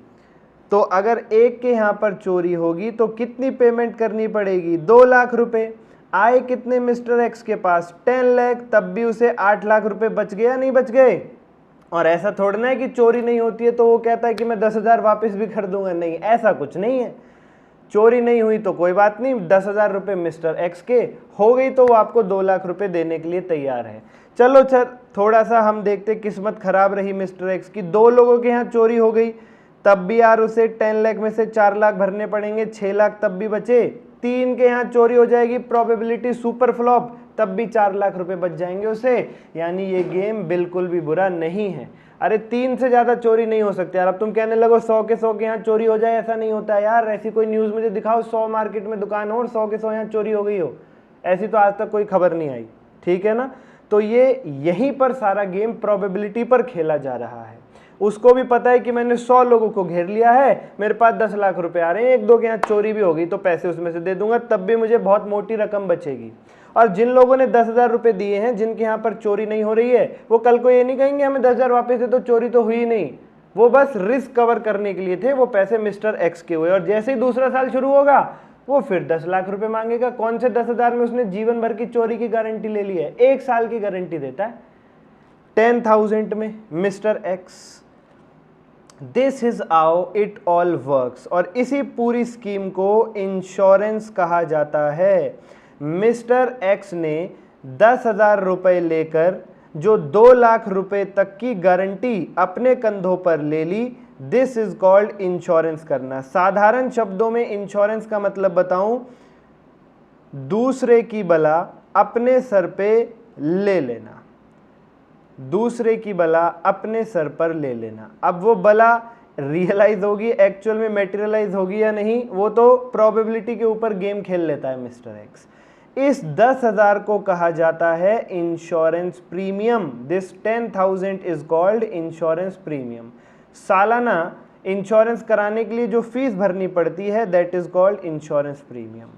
Speaker 1: तो अगर एक के यहाँ पर चोरी होगी तो कितनी पेमेंट करनी पड़ेगी? 2 लाख रुपए। आए कितने मिस्टर एक्स के पास? 10 लाख। तब भी उसे 8 लाख रुपए बच गया, नहीं बच गए? और ऐसा थोड़ा ना है कि चोरी नहीं होती है तो वो कहता है कि मैं 10,000 वापस भी कर दूंगा। नहीं, ऐसा कुछ नहीं है। चोरी नहीं हुई तो कोई बात नहीं, 10,000 रुपये मिस्टर एक्स के हो गई तो वो आपको 2 लाख रुपए देने के लिए तैयार है। चलो सर, थोड़ा सा हम देखते किस्मत खराब रही मिस्टर एक्स की। 2 लोगों के यहाँ चोरी हो गई, तब भी यार उसे 10 लाख में से 4 लाख भरने पड़ेंगे, 6 लाख तब भी बचे। 3 के यहाँ चोरी हो जाएगी, प्रोबेबिलिटी सुपर फ्लॉप, तब भी 4 लाख रुपए बच जाएंगे उसे। यानी ये गेम बिल्कुल भी बुरा नहीं है। अरे 3 से ज़्यादा चोरी नहीं हो सकती यार। अब तुम कहने लगो 100 के यहाँ चोरी हो जाए, ऐसा नहीं होता यार। ऐसी कोई न्यूज़ मुझे दिखाओ 100 मार्केट में दुकान हो और 100 के 100 यहाँ चोरी हो गई हो, ऐसी तो आज तक कोई खबर नहीं आई। ठीक है ना? तो ये यहीं पर सारा गेम प्रोबेबिलिटी पर खेला जा रहा है। उसको भी पता है कि मैंने 100 लोगों को घेर लिया है, मेरे पास 10 लाख रुपए आ रहे हैं, 1-2 के यहाँ चोरी भी होगी तो पैसे उसमें से दे दूंगा, तब भी मुझे बहुत मोटी रकम बचेगी। और जिन लोगों ने 10,000 रुपये दिए हैं, जिनके यहाँ पर चोरी नहीं हो रही है, वो कल को ये नहीं कहेंगे हमें 10,000 वापस दे तो चोरी तो हुई नहीं। वो बस रिस्क कवर करने के लिए थे, वो पैसे मिस्टर एक्स के हुए। और जैसे ही दूसरा साल शुरू होगा वो फिर 10 लाख रुपए मांगेगा। कौन से 10,000 में उसने जीवन भर की चोरी की गारंटी ले ली है? 1 साल की गारंटी देता है 10,000 में mister x. This is how it all works. और इसी पूरी स्कीम को इंश्योरेंस कहा जाता है। मिस्टर एक्स ने 10,000 रुपये लेकर जो 2 लाख रुपए तक की गारंटी अपने कंधों पर ले ली, दिस इज कॉल्ड इंश्योरेंस करना। साधारण शब्दों में इंश्योरेंस का मतलब बताऊं, दूसरे की बला अपने सर पे ले लेना, दूसरे की बला अपने सर पर ले लेना। अब वो बला रियलाइज होगी, एक्चुअल में मेटेरियलाइज होगी या नहीं, वो तो प्रोबेबिलिटी के ऊपर गेम खेल लेता है मिस्टर एक्स। इस 10,000 को कहा जाता है insurance premium. This 10,000 is called insurance premium. सालाना इंश्योरेंस कराने के लिए जो फीस भरनी पड़ती है that is called insurance premium.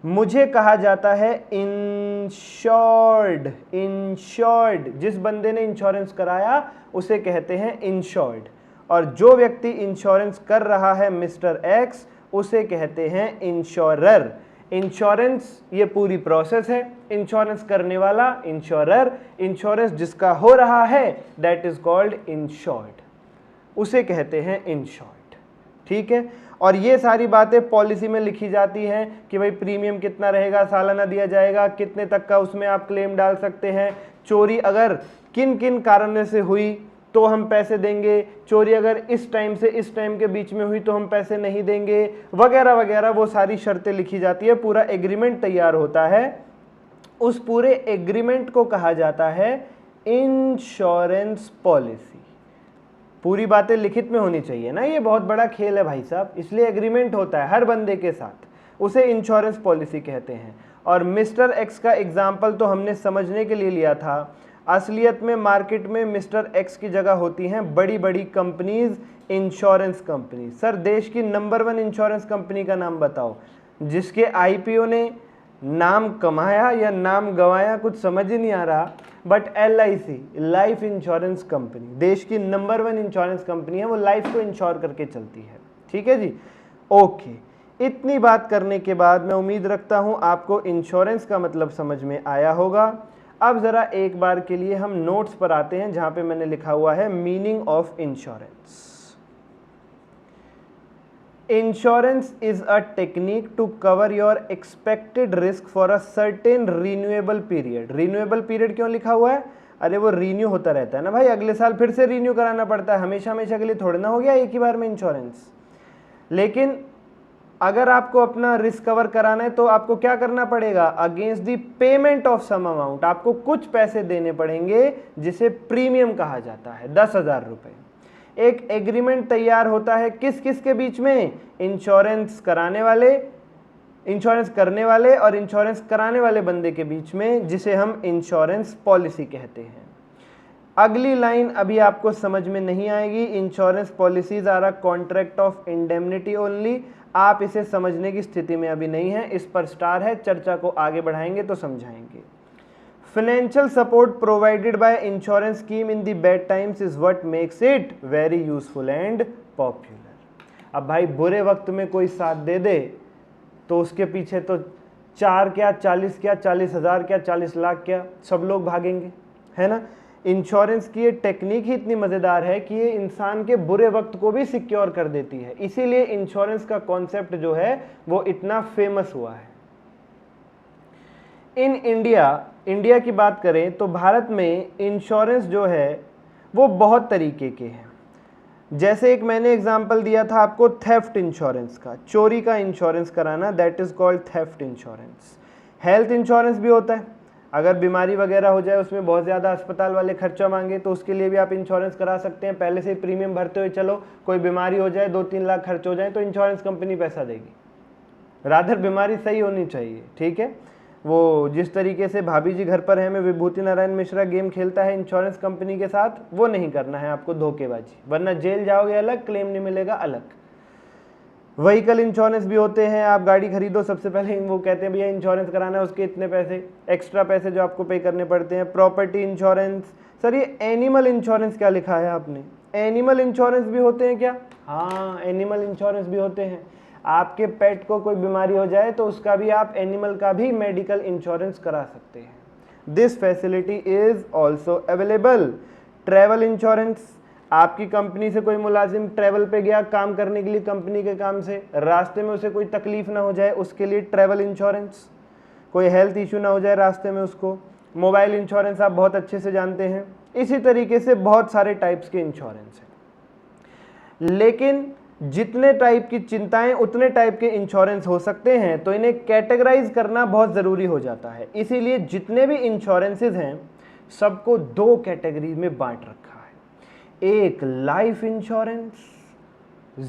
Speaker 1: मुझे कहा जाता है इंश्योर्ड। इंश्योर्ड, जिस बंदे ने इंश्योरेंस कराया उसे कहते हैं इंश्योर्ड, और जो व्यक्ति इंश्योरेंस कर रहा है मिस्टर एक्स उसे कहते हैं इंश्योरर। इंश्योरेंस ये पूरी प्रोसेस है, इंश्योरेंस करने वाला इंश्योरर, इंश्योरेंस जिसका हो रहा है दैट इज कॉल्ड इंश्योर्ड, उसे कहते हैं इंश्योर्ड। ठीक है, और ये सारी बातें पॉलिसी में लिखी जाती हैं कि भाई प्रीमियम कितना रहेगा, सालाना दिया जाएगा, कितने तक का उसमें आप क्लेम डाल सकते हैं, चोरी अगर किन किन कारणों से हुई तो हम पैसे देंगे, चोरी अगर इस टाइम से इस टाइम के बीच में हुई तो हम पैसे नहीं देंगे, वगैरह वगैरह, वो सारी शर्तें लिखी जाती है, पूरा एग्रीमेंट तैयार होता है। उस पूरे एग्रीमेंट को कहा जाता है इंश्योरेंस पॉलिसी। पूरी बातें लिखित में होनी चाहिए ना, ये बहुत बड़ा खेल है भाई साहब, इसलिए एग्रीमेंट होता है हर बंदे के साथ, उसे इंश्योरेंस पॉलिसी कहते हैं। और मिस्टर एक्स का एग्जाम्पल तो हमने समझने के लिए लिया था, असलियत में मार्केट में मिस्टर एक्स की जगह होती हैं बड़ी बड़ी कंपनीज, इंश्योरेंस कंपनी। सर देश की नंबर 1 इंश्योरेंस कंपनी का नाम बताओ जिसके आईपीओ ने नाम कमाया या नाम गंवाया, कुछ समझ ही नहीं आ रहा, but LIC, life insurance company, देश की नंबर 1 इंश्योरेंस कंपनी है, वो लाइफ को इंश्योर करके चलती है। ठीक है जी, ओके। इतनी बात करने के बाद मैं उम्मीद रखता हूं आपको इंश्योरेंस का मतलब समझ में आया होगा। अब जरा एक बार के लिए हम नोट्स पर आते हैं जहां पे मैंने लिखा हुआ है meaning of insurance. Insurance is a technique to cover your expected risk for a certain renewable period. Renewable period क्यों लिखा हुआ है? अरे वो रिन्यू होता रहता है ना भाई, अगले साल फिर से रिन्यू कराना पड़ता है, हमेशा हमेशा के लिए थोड़ा ना हो गया एक ही बार में इंश्योरेंस। लेकिन अगर आपको अपना रिस्क कवर कराना है तो आपको क्या करना पड़ेगा? Against the payment of some amount, आपको कुछ पैसे देने पड़ेंगे जिसे प्रीमियम कहा जाता है, 10,000 रुपए। एक एग्रीमेंट तैयार होता है किस किस के बीच में? इंश्योरेंस कराने वाले, इंश्योरेंस करने वाले और इंश्योरेंस कराने वाले बंदे के बीच में, जिसे हम इंश्योरेंस पॉलिसी कहते हैं। अगली लाइन अभी आपको समझ में नहीं आएगी, insurance policies are a contract of indemnity only. आप इसे समझने की स्थिति में अभी नहीं है, इस पर स्टार है, चर्चा को आगे बढ़ाएंगे तो समझाएंगे। Financial support provided by insurance scheme in the bad times is what makes it very useful and popular. अब भाई बुरे वक्त में कोई साथ दे दे तो उसके पीछे तो 4 क्या 40 क्या 40,000 क्या 40 लाख क्या सब लोग भागेंगे, है ना। इंश्योरेंस की ये टेक्निक ही इतनी मज़ेदार है कि ये इंसान के बुरे वक्त को भी सिक्योर कर देती है, इसीलिए इंश्योरेंस का कॉन्सेप्ट जो है वो इतना फेमस हुआ है। इन इंडिया की बात करें तो भारत में इंश्योरेंस जो है वो बहुत तरीके के हैं। जैसे एक मैंने एग्जांपल दिया था आपको थेफ्ट इंश्योरेंस का, चोरी का इंश्योरेंस कराना, that is called theft insurance. Health insurance भी होता है, अगर बीमारी वगैरह हो जाए, उसमें बहुत ज़्यादा अस्पताल वाले खर्चा मांगे तो उसके लिए भी आप इंश्योरेंस करा सकते हैं। पहले से ही प्रीमियम भरते हुए चलो, कोई बीमारी हो जाए 2-3 लाख खर्च हो जाए तो इंश्योरेंस कंपनी पैसा देगी। रादर बीमारी सही होनी चाहिए, ठीक है। वो जिस तरीके से भाभी जी घर पर है में विभूति नारायण मिश्रा गेम खेलता है इंश्योरेंस कंपनी के साथ, वो नहीं करना है आपको धोखेबाजी, वरना जेल जाओगे अलग, क्लेम नहीं मिलेगा अलग। व्हीकल इंश्योरेंस भी होते हैं, आप गाड़ी खरीदो सबसे पहले वो कहते हैं भैया इंश्योरेंस कराना है, उसके इतने पैसे, एक्स्ट्रा पैसे जो आपको पे करने पड़ते हैं। प्रॉपर्टी इंश्योरेंस, सर ये एनिमल इंश्योरेंस क्या लिखा है आपने? एनिमल इंश्योरेंस भी होते हैं क्या? हाँ, एनिमल इंश्योरेंस भी होते हैं। आपके पेट को कोई बीमारी हो जाए तो उसका भी आप एनिमल का भी मेडिकल इंश्योरेंस करा सकते हैं। This facility is also available. Travel insurance, आपकी कंपनी से कोई मुलाजिम ट्रैवल पे गया काम करने के लिए, कंपनी के काम से, रास्ते में उसे कोई तकलीफ ना हो जाए उसके लिए ट्रैवल इंश्योरेंस, कोई हेल्थ इशू ना हो जाए रास्ते में उसको। मोबाइल इंश्योरेंस आप बहुत अच्छे से जानते हैं। इसी तरीके से बहुत सारे टाइप्स के इंश्योरेंस हैं, लेकिन जितने टाइप की चिंताएं उतने टाइप के इंश्योरेंस हो सकते हैं, तो इन्हें कैटेगराइज करना बहुत ज़रूरी हो जाता है। इसीलिए जितने भी इंश्योरेंसेस हैं सबको 2 कैटेगरी में बांट रखा है, एक लाइफ इंश्योरेंस,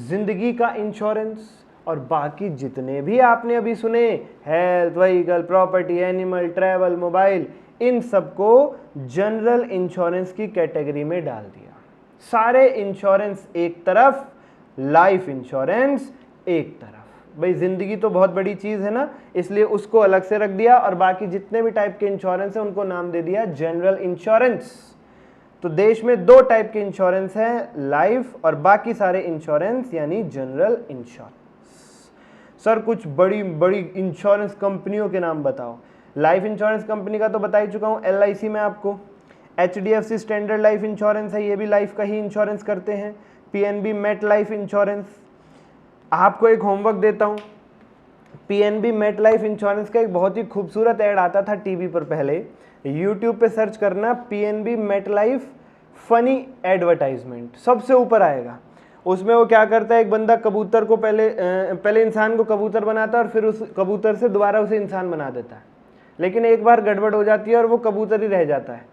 Speaker 1: जिंदगी का इंश्योरेंस, और बाकी जितने भी आपने अभी सुने, health, vehicle, property, animal, travel, mobile, इन सबको जनरल इंश्योरेंस की कैटेगरी में डाल दिया। सारे इंश्योरेंस एक तरफ, लाइफ इंश्योरेंस एक तरफ। भाई जिंदगी तो बहुत बड़ी चीज है ना, इसलिए उसको अलग से रख दिया और बाकी जितने भी टाइप के इंश्योरेंस है उनको नाम दे दिया जनरल इंश्योरेंस। तो देश में दो टाइप के इंश्योरेंस हैं, लाइफ और बाकी सारे इंश्योरेंस यानी जनरल इंश्योरेंस। सर कुछ बड़ी बड़ी इंश्योरेंस कंपनियों के नाम बताओ। लाइफ इंश्योरेंस कंपनी का तो बता ही चुका हूं, LIC में आपको। HDFC स्टैंडर्ड लाइफ इंश्योरेंस है, ये भी लाइफ का ही इंश्योरेंस करते हैं। PNB Met Life insurance. आपको एक होमवर्क देता हूं, PNB मेट लाइफ इंश्योरेंस का एक बहुत ही खूबसूरत ऐड आता था टीवी पर पहले, यूट्यूब पे सर्च करना PNB Met Life funny advertisement, सबसे ऊपर आएगा। उसमें वो क्या करता है, एक बंदा कबूतर को पहले इंसान को कबूतर बनाता है और फिर उस कबूतर से दोबारा उसे इंसान बना देता है, लेकिन एक बार गड़बड़ हो जाती है और वो कबूतर ही रह जाता है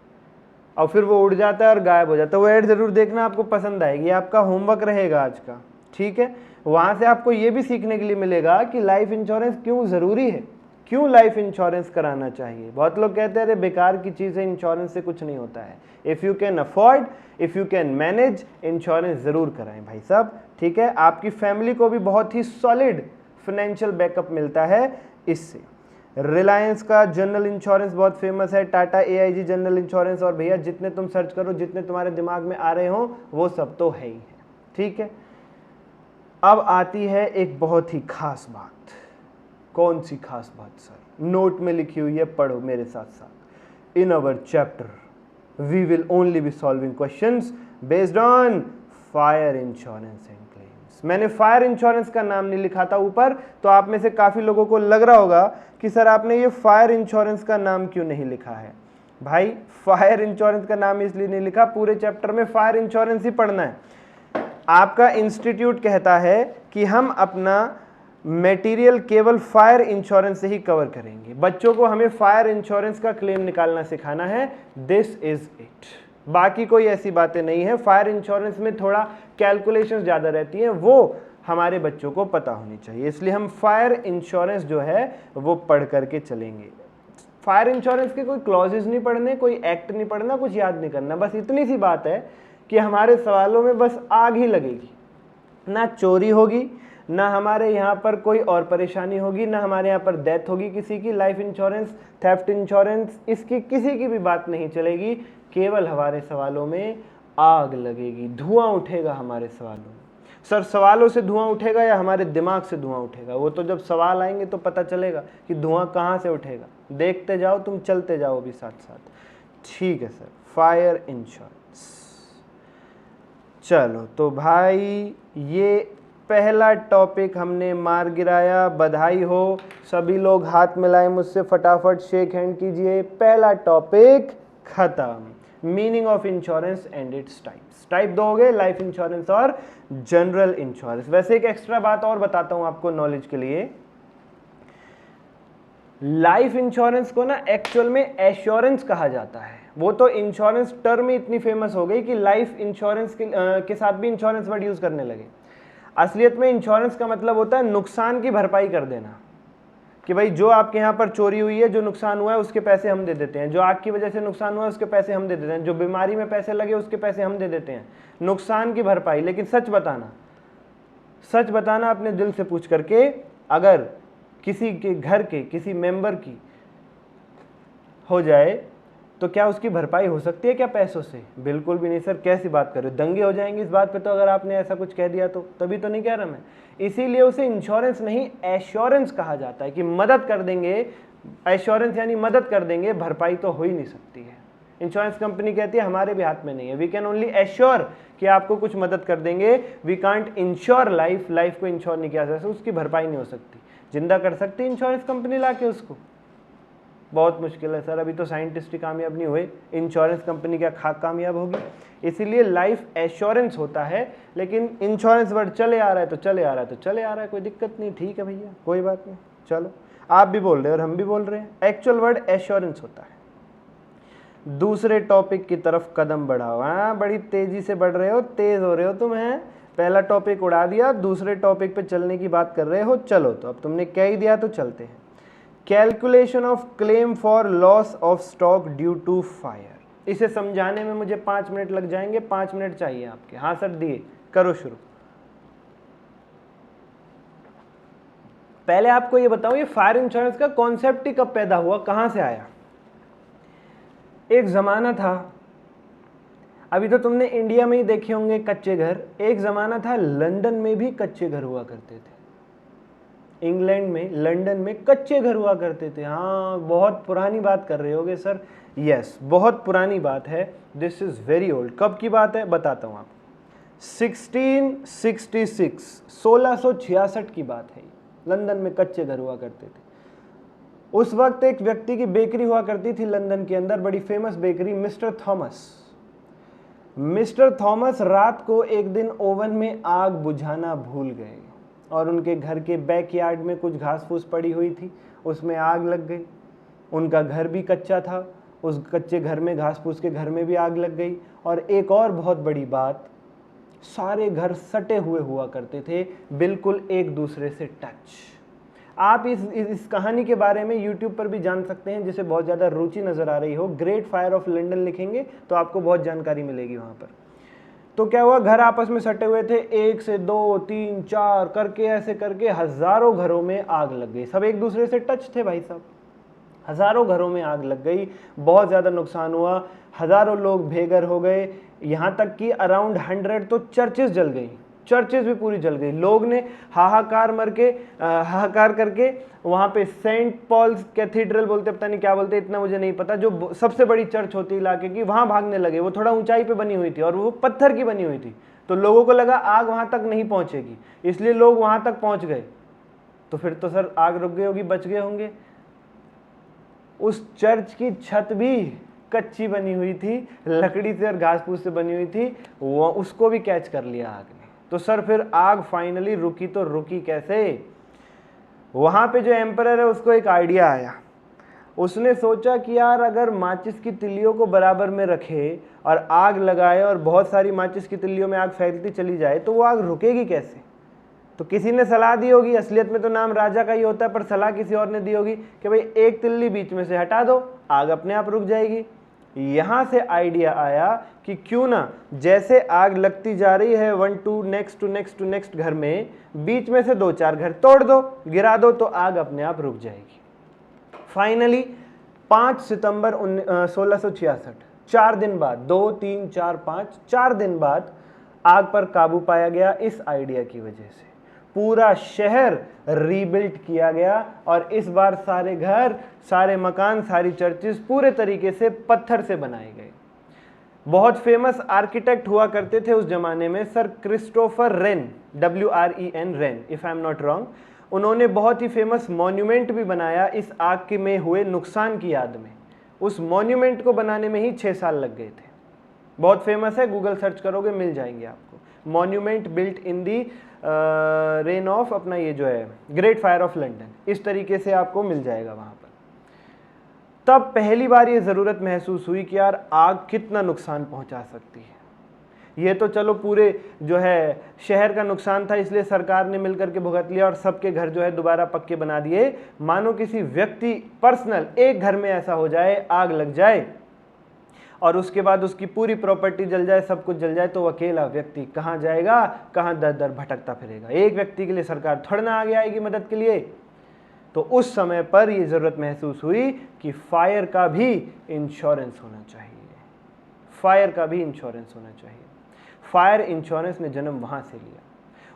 Speaker 1: और फिर वो उड़ जाता है और गायब हो जाता है। वो ऐड जरूर देखना, आपको पसंद आएगी, आपका होमवर्क रहेगा आज का, ठीक है। वहां से आपको ये भी सीखने के लिए मिलेगा कि लाइफ इंश्योरेंस क्यों जरूरी है, क्यों लाइफ इंश्योरेंस कराना चाहिए। बहुत लोग कहते हैं अरे बेकार की चीज है, इंश्योरेंस से कुछ नहीं होता है। If you can afford, if you can manage, insurance जरूर कराएं भाई साहब, ठीक है। आपकी फैमिली को भी बहुत ही सॉलिड फाइनेंशियल बैकअप मिलता है इससे। रिलायंस का जनरल इंश्योरेंस बहुत फेमस है, टाटा AIG जनरल इंश्योरेंस, और भैया जितने तुम सर्च करो, जितने तुम्हारे दिमाग में आ रहे हो वो सब तो है ही है, ठीक है। अब आती है एक बहुत ही खास बात। कौन सी खास बात सर? नोट में लिखी हुई है, पढ़ो मेरे साथ साथ। In our chapter we will only be solving questions based on fire insurance and claims. मैंने फायर इंश्योरेंस का नाम नहीं लिखा था ऊपर, तो आप में से काफी लोगों को लग रहा होगा कि सर आपने ये फायर इंश्योरेंस का नाम क्यों नहीं लिखा है। भाई फायर इंश्योरेंस का नाम इसलिए नहीं लिखा, पूरे चैप्टर में फायर इंश्योरेंस ही पढ़ना है। आपका इंस्टीट्यूट कहता है कि हम अपना मटेरियल केवल फायर इंश्योरेंस से ही कवर करेंगे, बच्चों को हमें फायर इंश्योरेंस का क्लेम निकालना सिखाना है, दिस इज इट। बाकी कोई ऐसी बातें नहीं है। फायर इंश्योरेंस में थोड़ा कैलकुलेशंस ज़्यादा रहती हैं, वो हमारे बच्चों को पता होनी चाहिए, इसलिए हम फायर इंश्योरेंस जो है वो पढ़ करके चलेंगे। फायर इंश्योरेंस के कोई क्लॉजेज नहीं पढ़ने, कोई एक्ट नहीं पढ़ना, कुछ याद नहीं करना, बस इतनी सी बात है कि हमारे सवालों में बस आग ही लगेगी, ना चोरी होगी, ना हमारे यहाँ पर कोई और परेशानी होगी, ना हमारे यहाँ पर डेथ होगी किसी की। लाइफ इंश्योरेंस, थेफ्ट इंश्योरेंस, इसकी किसी की भी बात नहीं चलेगी, केवल हमारे सवालों में आग लगेगी, धुआं उठेगा हमारे सवालों में। सर सवालों से धुआं उठेगा या हमारे दिमाग से धुआं उठेगा, वो तो जब सवाल आएंगे तो पता चलेगा कि धुआं कहाँ से उठेगा। देखते जाओ, तुम चलते जाओ भी साथ साथ, ठीक है सर। फायर इंश्योरेंस, चलो तो भाई ये पहला टॉपिक हमने मार गिराया, बधाई हो। सभी लोग हाथ मिलाएं मुझसे, फटाफट शेक हैंड कीजिए। पहला टॉपिक खत्म, meaning of insurance and its types. Type 2 हो गए, लाइफ इंश्योरेंस और जनरल इंश्योरेंस। वैसे एक एक्स्ट्रा बात और बताता हूं आपको नॉलेज के लिए, लाइफ इंश्योरेंस को ना एक्चुअल में एश्योरेंस कहा जाता है। वो तो इंश्योरेंस टर्म ही इतनी फेमस हो गई कि लाइफ इंश्योरेंस के साथ भी इंश्योरेंस वर्ड यूज करने लगे। असलियत में इंश्योरेंस का मतलब होता है नुकसान की भरपाई कर देना, कि भाई जो आपके यहाँ पर चोरी हुई है, जो नुकसान हुआ है उसके पैसे हम दे देते हैं, जो आग की वजह से नुकसान हुआ है उसके पैसे हम दे देते हैं, जो बीमारी में पैसे लगे उसके पैसे हम दे देते हैं, नुकसान की भरपाई। लेकिन सच बताना अपने दिल से पूछ करके, अगर किसी के घर के किसी मेंबर की हो जाए तो क्या उसकी भरपाई हो सकती है क्या पैसों से? बिल्कुल भी नहीं सर, कैसी बात कर रहे हो, दंगे हो जाएंगे इस बात पे तो अगर आपने ऐसा कुछ कह दिया तो। तभी तो नहीं कह रहा मैं, इसीलिए उसे इंश्योरेंस नहीं एश्योरेंस कहा जाता है, कि मदद कर देंगे। एश्योरेंस यानी मदद कर देंगे, भरपाई तो हो ही नहीं सकती है। इंश्योरेंस कंपनी कहती है हमारे भी हाथ में नहीं है, वी कैन ओनली एश्योर कि आपको कुछ मदद कर देंगे, we can't insure life, life को इंश्योर नहीं किया जा सकता, उसकी भरपाई नहीं हो सकती। जिंदा कर सकती है इंश्योरेंस कंपनी लाके उसको? बहुत मुश्किल है सर, अभी तो साइंटिस्ट ही कामयाब नहीं हुए, इंश्योरेंस कंपनी क्या खाक कामयाब होगी। इसीलिए लाइफ एश्योरेंस होता है, लेकिन इंश्योरेंस वर्ड चले आ रहा है तो चले आ रहा है तो चले आ रहा है, कोई दिक्कत नहीं, ठीक है भैया, कोई बात नहीं। चलो आप भी बोल रहे हो और हम भी बोल रहे हैं, एक्चुअल वर्ड एश्योरेंस होता है। दूसरे टॉपिक की तरफ कदम बढ़ाओ। हाँ, बड़ी तेजी से बढ़ रहे हो, तेज हो रहे हो तुम। हैं, पहला टॉपिक उड़ा दिया, दूसरे टॉपिक पे चलने की बात कर रहे हो। चलो तो अब तुमने कह ही दिया तो चलते हैं। Calculation of claim for loss of stock due to fire. इसे समझाने में मुझे 5 मिनट लग जाएंगे, 5 मिनट चाहिए आपके। हाँ सर दिए, करो शुरू। पहले आपको ये बताओ, ये फायर इंश्योरेंस का कॉन्सेप्ट ही कब पैदा हुआ, कहां से आया? एक जमाना था, अभी तो तुमने इंडिया में ही देखे होंगे कच्चे घर, एक जमाना था लंदन में भी कच्चे घर हुआ करते थे। इंग्लैंड में, लंदन में कच्चे घर हुआ करते थे। हाँ, बहुत पुरानी बात कर रहे होगे सर। यस, बहुत पुरानी बात है, दिस इज वेरी ओल्ड। कब की बात है बताता हूं आपको। 1666, 1666 की बात है। लंदन में कच्चे घर हुआ करते थे। उस वक्त एक व्यक्ति की बेकरी हुआ करती थी लंदन के अंदर, बड़ी famous bakery, mister Thomas. Mister Thomas रात को एक दिन ओवन में आग बुझाना भूल गए और उनके घर के बैकयार्ड में कुछ घास फूस पड़ी हुई थी, उसमें आग लग गई। उनका घर भी कच्चा था, उस कच्चे घर में, घास फूस के घर में भी आग लग गई। और एक और बहुत बड़ी बात, सारे घर सटे हुए हुआ करते थे, बिल्कुल एक दूसरे से टच। आप इस कहानी के बारे में YouTube पर भी जान सकते हैं, जिसे बहुत ज़्यादा रुचि नज़र आ रही हो। ग्रेट फायर ऑफ लंदन लिखेंगे तो आपको बहुत जानकारी मिलेगी वहाँ पर। तो क्या हुआ, घर आपस में सटे हुए थे, 1 से 2, 3, 4 करके, ऐसे करके हज़ारों घरों में आग लग गई। सब एक दूसरे से टच थे भाई साहब। हज़ारों घरों में आग लग गई, बहुत ज़्यादा नुकसान हुआ, हज़ारों लोग बेघर हो गए। यहाँ तक कि अराउंड 100 तो चर्चेस जल गई, चर्चेस भी पूरी जल गई। लोग ने हाहाकार करके वहाँ पे सेंट पॉल्स कैथीड्रल बोलते, पता नहीं क्या बोलते, इतना मुझे नहीं पता, जो सबसे बड़ी चर्च होती है इलाके की, वहाँ भागने लगे। वो थोड़ा ऊंचाई पे बनी हुई थी और वो पत्थर की बनी हुई थी, तो लोगों को लगा आग वहाँ तक नहीं पहुँचेगी, इसलिए लोग वहाँ तक पहुँच गए। तो फिर तो सर आग रुक गई होगी, बच गए होंगे। उस चर्च की छत भी कच्ची बनी हुई थी, लकड़ी से और घास फूस से बनी हुई थी, वो उसको भी कैच कर लिया आग ने। तो सर फिर आग फाइनली रुकी, तो रुकी कैसे? वहां पे जो एम्परर है उसको एक आइडिया आया। उसने सोचा कि यार अगर माचिस की तिल्लियों को बराबर में रखे और आग लगाए और बहुत सारी माचिस की तिल्लियों में आग फैलती चली जाए तो वो आग रुकेगी कैसे? तो किसी ने सलाह दी होगी, असलियत में तो नाम राजा का ही होता है, पर सलाह किसी और ने दी होगी कि भाई एक तिल्ली बीच में से हटा दो, आग अपने आप रुक जाएगी। यहां से आइडिया आया कि क्यों ना जैसे आग लगती जा रही है 1 to next to next to next घर में, बीच में से 2-4 घर तोड़ दो, गिरा दो, तो आग अपने आप रुक जाएगी। फाइनली 5 सितंबर 1666, 4 दिन बाद, 2, 3, 4, 5, 4 दिन बाद आग पर काबू पाया गया। इस आइडिया की वजह से पूरा शहर रीबिल्ड किया गया और इस बार सारे घर, सारे मकान, सारी चर्चेस पूरे तरीके से पत्थर से बनाए गए। बहुत फेमस आर्किटेक्ट हुआ करते थे उस जमाने में, sir Christopher rain, WREN, rain, if I am not wrong. उन्होंने बहुत ही फेमस मॉन्यूमेंट भी बनाया इस आग के में हुए नुकसान की याद में। उस मॉन्यूमेंट को बनाने में ही 6 साल लग गए थे। बहुत फेमस है, गूगल सर्च करोगे मिल जाएंगे आपको। Monument built in the rain of, अपना ये जो है ग्रेट फायर ऑफ लंदन, इस तरीके से आपको मिल जाएगा वहां पर। तब पहली बार ये जरूरत महसूस हुई कि यार आग कितना नुकसान पहुंचा सकती है। ये तो चलो पूरे जो है शहर का नुकसान था, इसलिए सरकार ने मिलकर के भुगत लिया और सबके घर जो है दोबारा पक्के बना दिए। मानो किसी व्यक्ति पर्सनल एक घर में ऐसा हो जाए, आग लग जाए और उसके बाद उसकी पूरी प्रॉपर्टी जल जाए, सब कुछ जल जाए, तो अकेला व्यक्ति कहाँ जाएगा, कहाँ दर दर भटकता फिरेगा। एक व्यक्ति के लिए सरकार थोड़ा ना आगे आएगी मदद के लिए। तो उस समय पर ये जरूरत महसूस हुई कि फायर का भी इंश्योरेंस होना चाहिए, फायर का भी इंश्योरेंस होना चाहिए। फायर इंश्योरेंस ने जन्म वहां से लिया।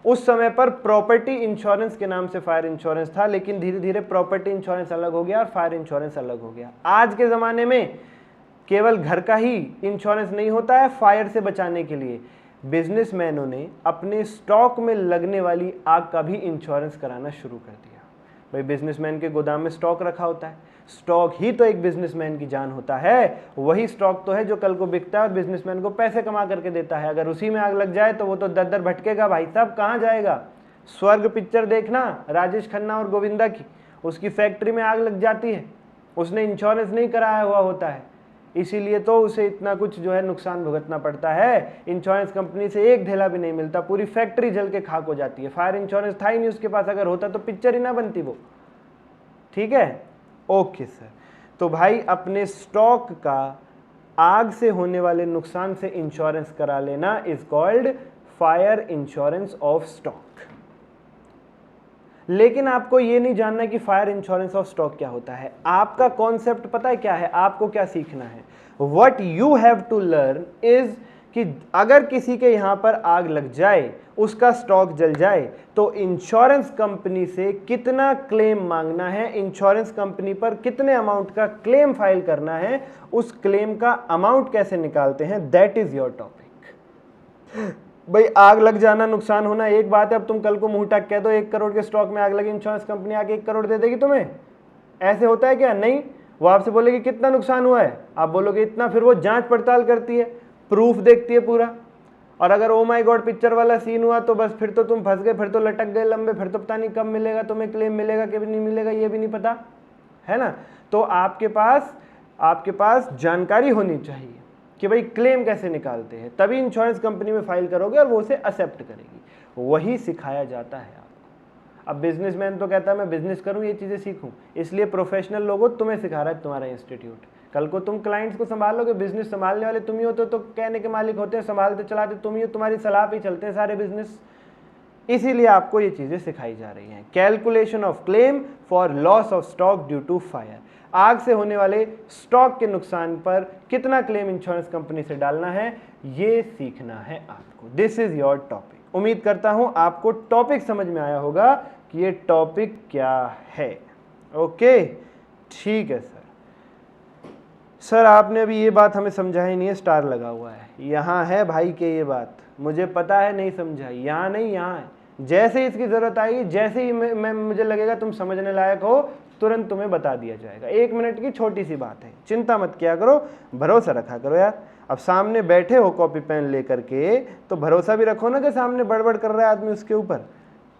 Speaker 1: उस समय पर प्रॉपर्टी इंश्योरेंस के नाम से फायर इंश्योरेंस था, लेकिन धीरे धीरे प्रॉपर्टी इंश्योरेंस अलग हो गया और फायर इंश्योरेंस अलग हो गया। आज के ज़माने में केवल घर का ही इंश्योरेंस नहीं होता है फायर से बचाने के लिए, बिजनेसमैनों ने अपने स्टॉक में लगने वाली आग का भी इंश्योरेंस कराना शुरू कर दिया। भाई बिजनेसमैन के गोदाम में स्टॉक रखा होता है, स्टॉक ही तो एक बिजनेसमैन की जान होता है। वही स्टॉक तो है जो कल को बिकता है और बिजनेसमैन को पैसे कमा करके देता है। अगर उसी में आग लग जाए तो वो तो दर दर भटकेगा भाई साहब, कहाँ जाएगा। स्वर्ग पिक्चर देखना, राजेश खन्ना और गोविंदा की, उसकी फैक्ट्री में आग लग जाती है, उसने इंश्योरेंस नहीं कराया हुआ होता है, इसीलिए तो उसे इतना कुछ जो है नुकसान भुगतना पड़ता है। इंश्योरेंस कंपनी से एक ढेला भी नहीं मिलता, पूरी फैक्ट्री जल के खाक हो जाती है। फायर इंश्योरेंस था ही नहीं उसके पास, अगर होता तो पिक्चर ही ना बनती वो। ठीक है, ओके सर। तो भाई अपने स्टॉक का आग से होने वाले नुकसान से इंश्योरेंस करा लेना is called fire insurance of stock. लेकिन आपको यह नहीं जानना कि फायर इंश्योरेंस ऑफ स्टॉक क्या होता है। आपका कॉन्सेप्ट पता है क्या है, आपको क्या सीखना है? What you have to learn is कि अगर किसी के यहां पर आग लग जाए, उसका स्टॉक जल जाए, तो इंश्योरेंस कंपनी से कितना क्लेम मांगना है, इंश्योरेंस कंपनी पर कितने अमाउंट का क्लेम फाइल करना है, उस क्लेम का अमाउंट कैसे निकालते हैं, दैट इज योर टॉपिक। भाई आग लग जाना, नुकसान होना एक बात है, अब तुम कल को मुंह टक कह दो 1 करोड़ के स्टॉक में आग लगी, इंश्योरेंस कंपनी आके 1 करोड़ दे देगी तुम्हें? ऐसे होता है क्या? नहीं। वो आपसे बोलेगी कितना नुकसान हुआ है, आप बोलोगे इतना, फिर वो जांच पड़ताल करती है, प्रूफ देखती है पूरा, और अगर ओ माय गॉड पिक्चर वाला सीन हुआ तो बस फिर तो तुम फंस गए, फिर तो लटक गए लंबे, फिर तो पता नहीं कब मिलेगा तुम्हें क्लेम, मिलेगा कि नहीं मिलेगा ये भी नहीं पता है ना। तो आपके पास जानकारी होनी चाहिए कि भाई क्लेम कैसे निकालते हैं, तभी इंश्योरेंस कंपनी में फाइल करोगे और वो उसे एक्सेप्ट करेगी। वही सिखाया जाता है आपको। अब बिजनेसमैन तो कहता है मैं बिजनेस करूं, ये चीज़ें सीखूं, इसलिए प्रोफेशनल लोगों तुम्हें सिखा रहा है तुम्हारा इंस्टीट्यूट। कल को तुम क्लाइंट्स को संभालोगे, बिजनेस संभालने वाले तुम ही होते हो, तो कहने के मालिक होते हैं, संभालते चलाते तुम ही हो, तुम्हारी सलाह पे चलते हैं सारे बिजनेस। इसीलिए आपको ये चीज़ें सिखाई जा रही हैं। Calculation of claim for loss of stock due to fire, आग से होने वाले स्टॉक के नुकसान पर कितना क्लेम इंश्योरेंस कंपनी से डालना है, ये सीखना है आपको। This is your topic. उम्मीद करता हूं आपको टॉपिक समझ में आया होगा कि ये टॉपिक क्या है। ओके, ठीक है सर आपने अभी ये बात हमें समझाई नहीं है, स्टार लगा हुआ है यहाँ है भाई के, ये बात मुझे पता है नहीं समझाई, यहाँ नहीं यहाँ है। जैसे ही इसकी ज़रूरत आएगी, जैसे ही मैं मुझे लगेगा तुम समझने लायक हो, तुरंत तुम्हें बता दिया जाएगा। 1 मिनट की छोटी सी बात है, चिंता मत किया करो, भरोसा रखा करो यार। अब सामने बैठे हो कॉपी पेन लेकर के, तो भरोसा भी रखो ना कि सामने बड़बड़ कर रहा है आदमी उसके ऊपर।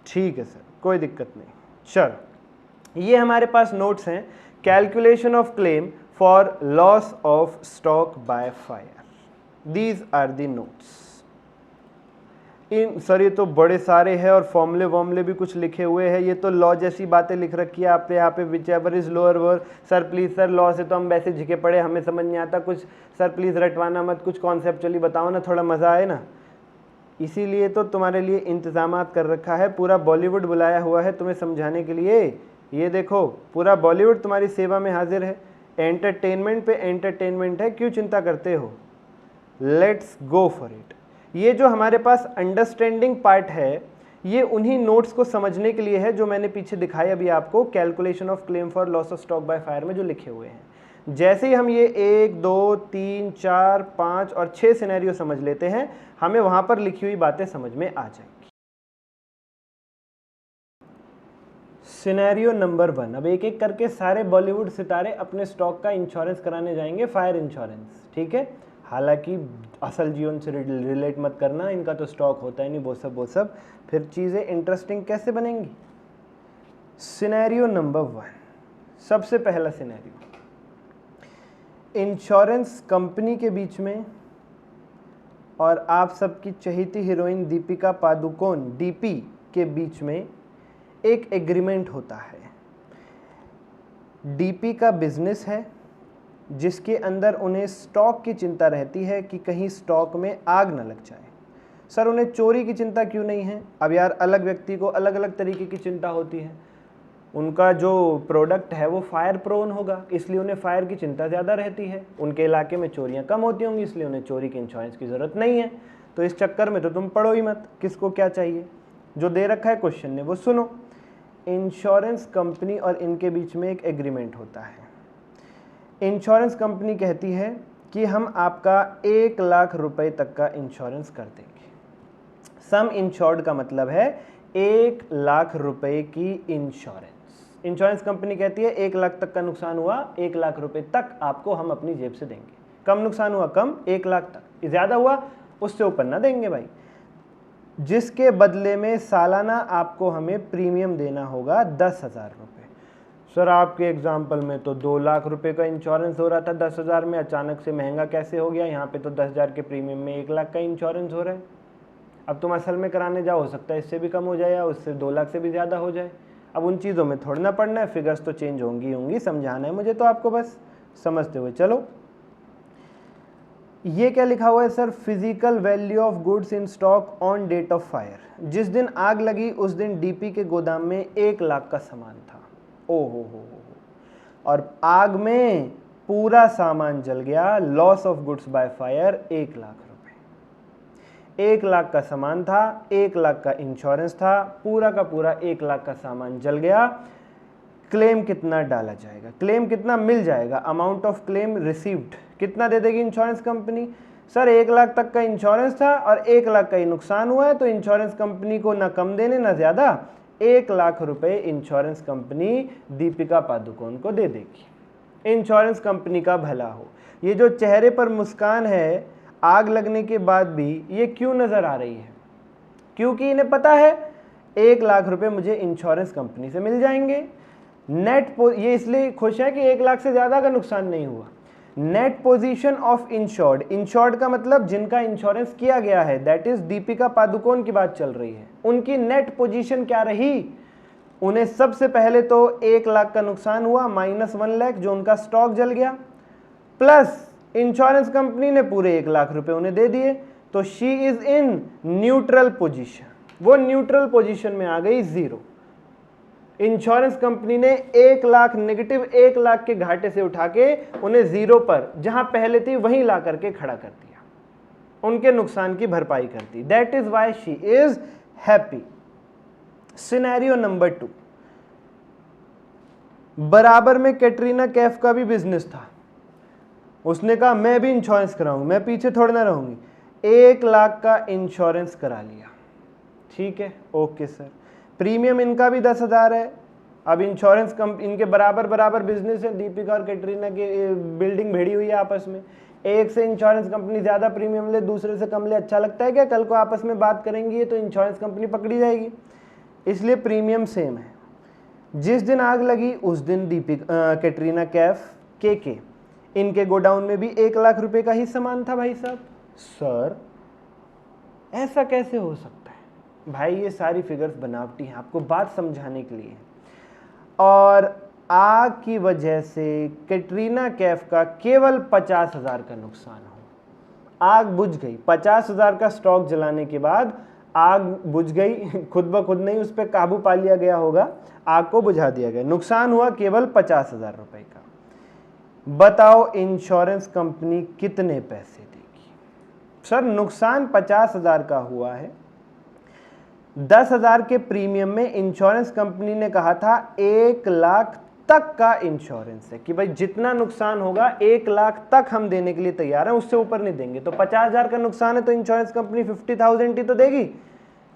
Speaker 1: ठीक है सर, कोई दिक्कत नहीं। चलो, ये हमारे पास नोट्स हैं, calculation of claim for loss of stock by fire. These are the notes. Sir ये तो बड़े सारे हैं और फॉर्मूले वॉर्मूले भी कुछ लिखे हुए हैं, ये तो लॉ जैसी बातें लिख रखी है आपने यहाँ पे, which ever is lower were. Sir please sir, law से तो हम वैसे झिके पड़े, हमें समझ नहीं आता कुछ, सर प्लीज़ रटवाना मत, कुछ कॉन्सेप्चुअली बताओ ना, थोड़ा मज़ा आए ना। इसीलिए तो तुम्हारे लिए इंतजाम कर रखा है, पूरा बॉलीवुड बुलाया हुआ है तुम्हें समझाने के लिए। ये देखो, पूरा बॉलीवुड तुम्हारी सेवा में हाजिर है, एंटरटेनमेंट पे एंटरटेनमेंट है, क्यों चिंता करते हो? Let's go for it. ये जो हमारे पास अंडरस्टैंडिंग पार्ट है, ये उन्हीं नोट्स को समझने के लिए है जो मैंने पीछे दिखाई अभी आपको, calculation of claim for loss of stock by fire में जो लिखे हुए हैं। जैसे ही हम ये 1, 2, 3, 4, 5 और 6 सिनेरियो समझ लेते हैं, हमें वहां पर लिखी हुई बातें समझ में आ जाएंगी। सिनेरियो नंबर 1, अब एक एक करके सारे बॉलीवुड सितारे अपने स्टॉक का इंश्योरेंस कराने जाएंगे, फायर इंश्योरेंस, ठीक है। हालांकि असल जीवन से रिलेट मत करना, इनका तो स्टॉक होता है नहीं, वो सब फिर चीज़ें इंटरेस्टिंग कैसे बनेंगी। सिनेरियो नंबर 1, सबसे पहला सिनेरियो, इंश्योरेंस कंपनी के बीच में और आप सबकी चहेती हीरोइन दीपिका पादुकोण डीपी के बीच में एक एग्रीमेंट होता है। डीपी का बिजनेस है जिसके अंदर उन्हें स्टॉक की चिंता रहती है कि कहीं स्टॉक में आग न लग जाए। सर उन्हें चोरी की चिंता क्यों नहीं है? अब यार अलग व्यक्ति को अलग अलग तरीके की चिंता होती है, उनका जो प्रोडक्ट है वो फायर प्रोन होगा, इसलिए उन्हें फायर की चिंता ज़्यादा रहती है। उनके इलाके में चोरियां कम होती होंगी, इसलिए उन्हें चोरी के इंश्योरेंस की ज़रूरत नहीं है। तो इस चक्कर में तो तुम पढ़ो ही मत, किसको क्या चाहिए। जो दे रखा है क्वेश्चन ने वो सुनो। इंश्योरेंस कंपनी और इनके बीच में एक एग्रीमेंट होता है। इंश्योरेंस कंपनी कहती है कि हम आपका 1 लाख रुपए तक का इंश्योरेंस कर देंगे। सम इंश्योर्ड का मतलब है 1 लाख रुपए की इंश्योरेंस। इंश्योरेंस कंपनी कहती है 1 लाख तक का नुकसान हुआ, 1 लाख रुपए तक आपको हम अपनी जेब से देंगे। कम नुकसान हुआ कम, 1 लाख तक, ज़्यादा हुआ उससे ऊपर ना देंगे भाई, जिसके बदले में सालाना आपको हमें प्रीमियम देना होगा 10,000 रुपये। सर आपके एग्जाम्पल में तो 2 लाख रुपए का इंश्योरेंस हो रहा था 10,000 में, अचानक से महंगा कैसे हो गया? यहाँ पे तो 10,000 के प्रीमियम में 1 लाख का इंश्योरेंस हो रहा है। अब तुम असल में कराने जाओ, हो सकता है इससे भी कम हो जाए या उससे 2 लाख से भी ज़्यादा हो जाए। अब उन चीज़ों में थोड़ा ना पढ़ना है, फिगर्स तो चेंज होंगी, समझाना है मुझे तो आपको, बस समझते हुए चलो। ये क्या लिखा हुआ है sir? Physical value of goods in stock on date of fire. जिस दिन आग लगी उस दिन डीपी के गोदाम में 1 लाख का सामान था। ओ हो, और आग में पूरा सामान जल गया। Loss of goods by fire 1 lakh रुपए। 1 लाख का सामान था, 1 लाख का इंश्योरेंस था, पूरा का पूरा 1 लाख का सामान जल गया। क्लेम कितना डाला जाएगा? क्लेम कितना मिल जाएगा? अमाउंट ऑफ क्लेम रिसीव्ड कितना दे देगी इंश्योरेंस कंपनी? सर 1 लाख तक का इंश्योरेंस था और 1 लाख का ही नुकसान हुआ है, तो इंश्योरेंस कंपनी को ना कम देने ना ज्यादा 1 लाख रुपए इंश्योरेंस कंपनी दीपिका पादुकोण को दे देगी। इंश्योरेंस कंपनी का भला हो। ये जो चेहरे पर मुस्कान है आग लगने के बाद भी, ये क्यों नजर आ रही है? क्योंकि इन्हें पता है 1 लाख रुपए मुझे इंश्योरेंस कंपनी से मिल जाएंगे। ये इसलिए खुश है कि 1 लाख से ज्यादा का नुकसान नहीं हुआ। Net position of insured, insured का मतलब जिनका इंश्योरेंस किया गया है, दैट इज दीपिका पादुकोण की बात चल रही है। उनकी नेट पोजीशन क्या रही? उन्हें सबसे पहले तो 1 लाख का नुकसान हुआ, -1 लाख जो उनका स्टॉक जल गया, प्लस इंश्योरेंस कंपनी ने पूरे 1 लाख रुपए उन्हें दे दिए, तो she is in neutral position. वो न्यूट्रल पोजीशन में आ गई, जीरो। इंश्योरेंस कंपनी ने 1 लाख नेगेटिव 1 लाख के घाटे से उठा के उन्हें जीरो पर, जहां पहले थी वहीं ला करके खड़ा कर दिया, उनके नुकसान की भरपाई कर दी। That is why she is happy. Scenario number 2, बराबर में कैटरीना कैफ का भी बिजनेस था। उसने कहा मैं भी इंश्योरेंस कराऊंगी, मैं पीछे थोड़ी ना रहूंगी। 1 लाख का इंश्योरेंस करा लिया। ठीक है, ओके सर। प्रीमियम इनका भी 10,000 है। अब इंश्योरेंस इनके बराबर बिजनेस है। दीपिका और कैटरीना की बिल्डिंग भिड़ी हुई है आपस में। एक से इंश्योरेंस कंपनी ज्यादा प्रीमियम ले, दूसरे से कम ले, अच्छा लगता है क्या? कल को आपस में बात करेंगी तो इंश्योरेंस कंपनी पकड़ी जाएगी, इसलिए प्रीमियम सेम है। जिस दिन आग लगी उस दिन कैटरीना कैफ के इनके गोडाउन में भी 1 लाख रुपए का ही सामान था। भाई साहब, सर ऐसा कैसे हो सकता है? भाई ये सारी फिगर्स बनावटी हैं, आपको बात समझाने के लिए। और आग की वजह से कैटरीना कैफ का केवल 50,000 का नुकसान हो। आग बुझ गई, 50,000 का स्टॉक जलाने के बाद आग बुझ गई, खुद ब खुद नहीं, उस पर काबू पा लिया गया होगा, आग को बुझा दिया गया। नुकसान हुआ केवल 50,000 रुपए का। बताओ इंश्योरेंस कंपनी कितने पैसे देगी? सर नुकसान 50,000 का हुआ है, 10,000 के प्रीमियम में इंश्योरेंस कंपनी ने कहा था 1 लाख तक का इंश्योरेंस है, कि भाई जितना नुकसान होगा 1 लाख तक हम देने के लिए तैयार हैं, उससे ऊपर नहीं देंगे। तो 50,000 का नुकसान है तो इंश्योरेंस कंपनी 50,000 ही तो देगी।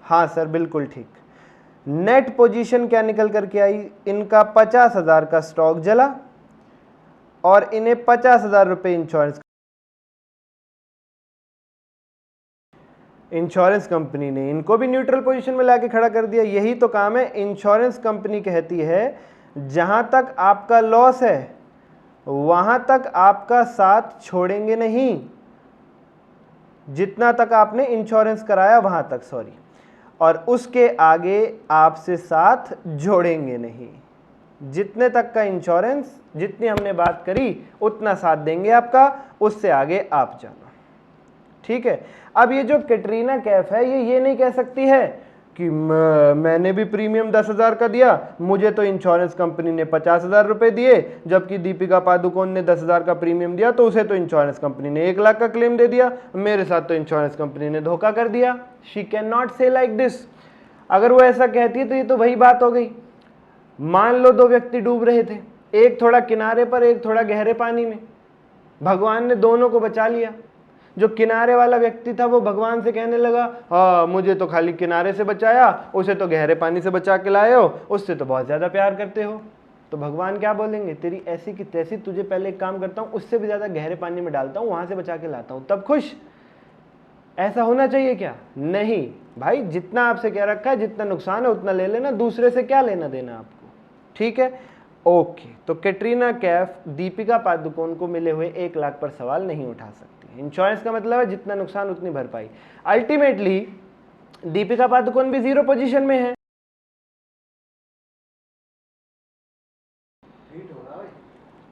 Speaker 1: हाँ सर, बिल्कुल ठीक। नेट पोजीशन क्या निकल करके आई? इनका 50,000 का स्टॉक जला और इन्हें 50,000 रुपए इंश्योरेंस कंपनी ने इनको भी न्यूट्रल पोजीशन में लाके खड़ा कर दिया। यही तो काम है। इंश्योरेंस कंपनी कहती है जहां तक आपका लॉस है वहां तक आपका साथ छोड़ेंगे नहीं, जितना तक आपने इंश्योरेंस कराया वहां तक, सॉरी, और उसके आगे आपसे साथ जोड़ेंगे नहीं। जितने तक का इंश्योरेंस, जितनी हमने बात करी उतना साथ देंगे आपका, उससे आगे आप जाना। ठीक है। अब ये जो कैटरीना कैफ है ये नहीं कह सकती है कि मैंने भी प्रीमियम 10,000 का दिया, मुझे तो इंश्योरेंस कंपनी ने 50,000 रुपए दिए, जबकि दीपिका पादुकोण ने 10,000 का प्रीमियम दिया तो उसे तो इंश्योरेंस कंपनी ने 1 लाख का क्लेम दे दिया, मेरे साथ तो इंश्योरेंस कंपनी ने धोखा कर दिया। शी कैन नॉट से लाइक दिस। अगर वो ऐसा कहती है तो ये तो वही बात हो गई। मान लो 2 व्यक्ति डूब रहे थे, एक थोड़ा किनारे पर, एक थोड़ा गहरे पानी में। भगवान ने दोनों को बचा लिया। जो किनारे वाला व्यक्ति था वो भगवान से कहने लगा, हाँ मुझे तो खाली किनारे से बचाया, उसे तो गहरे पानी से बचा के लाए हो, उससे तो बहुत ज्यादा प्यार करते हो। तो भगवान क्या बोलेंगे? तेरी ऐसी की तैसी, तुझे पहले एक काम करता हूं, उससे भी ज्यादा गहरे पानी में डालता हूं, वहां से बचा के लाता हूं, तब खुश। ऐसा होना चाहिए क्या? नहीं भाई, जितना आपसे कह रखा है, जितना नुकसान है उतना ले लेना, दूसरे से क्या लेना देना आपको। ठीक है, ओके। तो कैटरीना कैफ दीपिका पादुकोण को मिले हुए 1 लाख पर सवाल नहीं उठा सकती। इंश्योरेंस का मतलब है जितना नुकसान उतनी भरपाई। अल्टीमेटली दीपिका पादुकोण भी जीरो पोजीशन में है।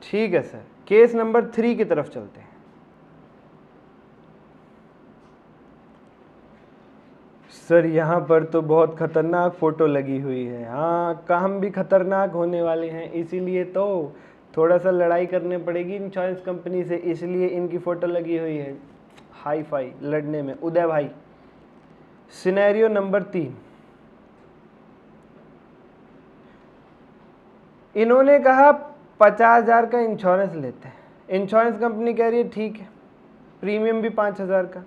Speaker 1: ठीक है सर, केस नंबर 3 की तरफ चलते हैं।
Speaker 2: सर यहाँ पर तो बहुत खतरनाक फ़ोटो लगी हुई है। हाँ, काम भी खतरनाक होने वाले हैं, इसीलिए तो थोड़ा सा लड़ाई करनी पड़ेगी इंश्योरेंस कंपनी से, इसलिए इनकी फ़ोटो लगी हुई है हाई फाई लड़ने में। उदय भाई, सिनेरियो नंबर 3, इन्होंने कहा 50,000 का इंश्योरेंस लेते हैं। इंश्योरेंस कंपनी कह रही है ठीक है, प्रीमियम भी 5,000 का।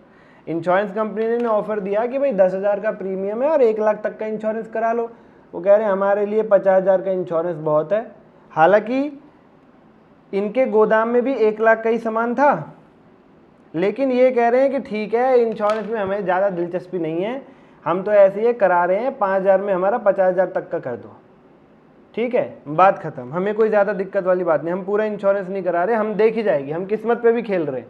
Speaker 2: इंश्योरेंस कंपनी ने ऑफर दिया कि भाई 10,000 का प्रीमियम है और 1,00,000 तक का इंश्योरेंस करा लो। वो कह रहे हैं हमारे लिए 50,000 का इंश्योरेंस बहुत है। हालांकि इनके गोदाम में भी 1,00,000 का ही सामान था, लेकिन ये कह रहे हैं कि ठीक है, इंश्योरेंस में हमें ज़्यादा दिलचस्पी नहीं है, हम तो ऐसे ही करा रहे हैं, 5,000 में हमारा 50,000 तक का कर दो। ठीक है, बात खत्म, हमें कोई ज़्यादा दिक्कत वाली बात नहीं, हम पूरा इंश्योरेंस नहीं करा रहे, हम देखी जाएगी, हम किस्मत पे भी खेल रहे हैं।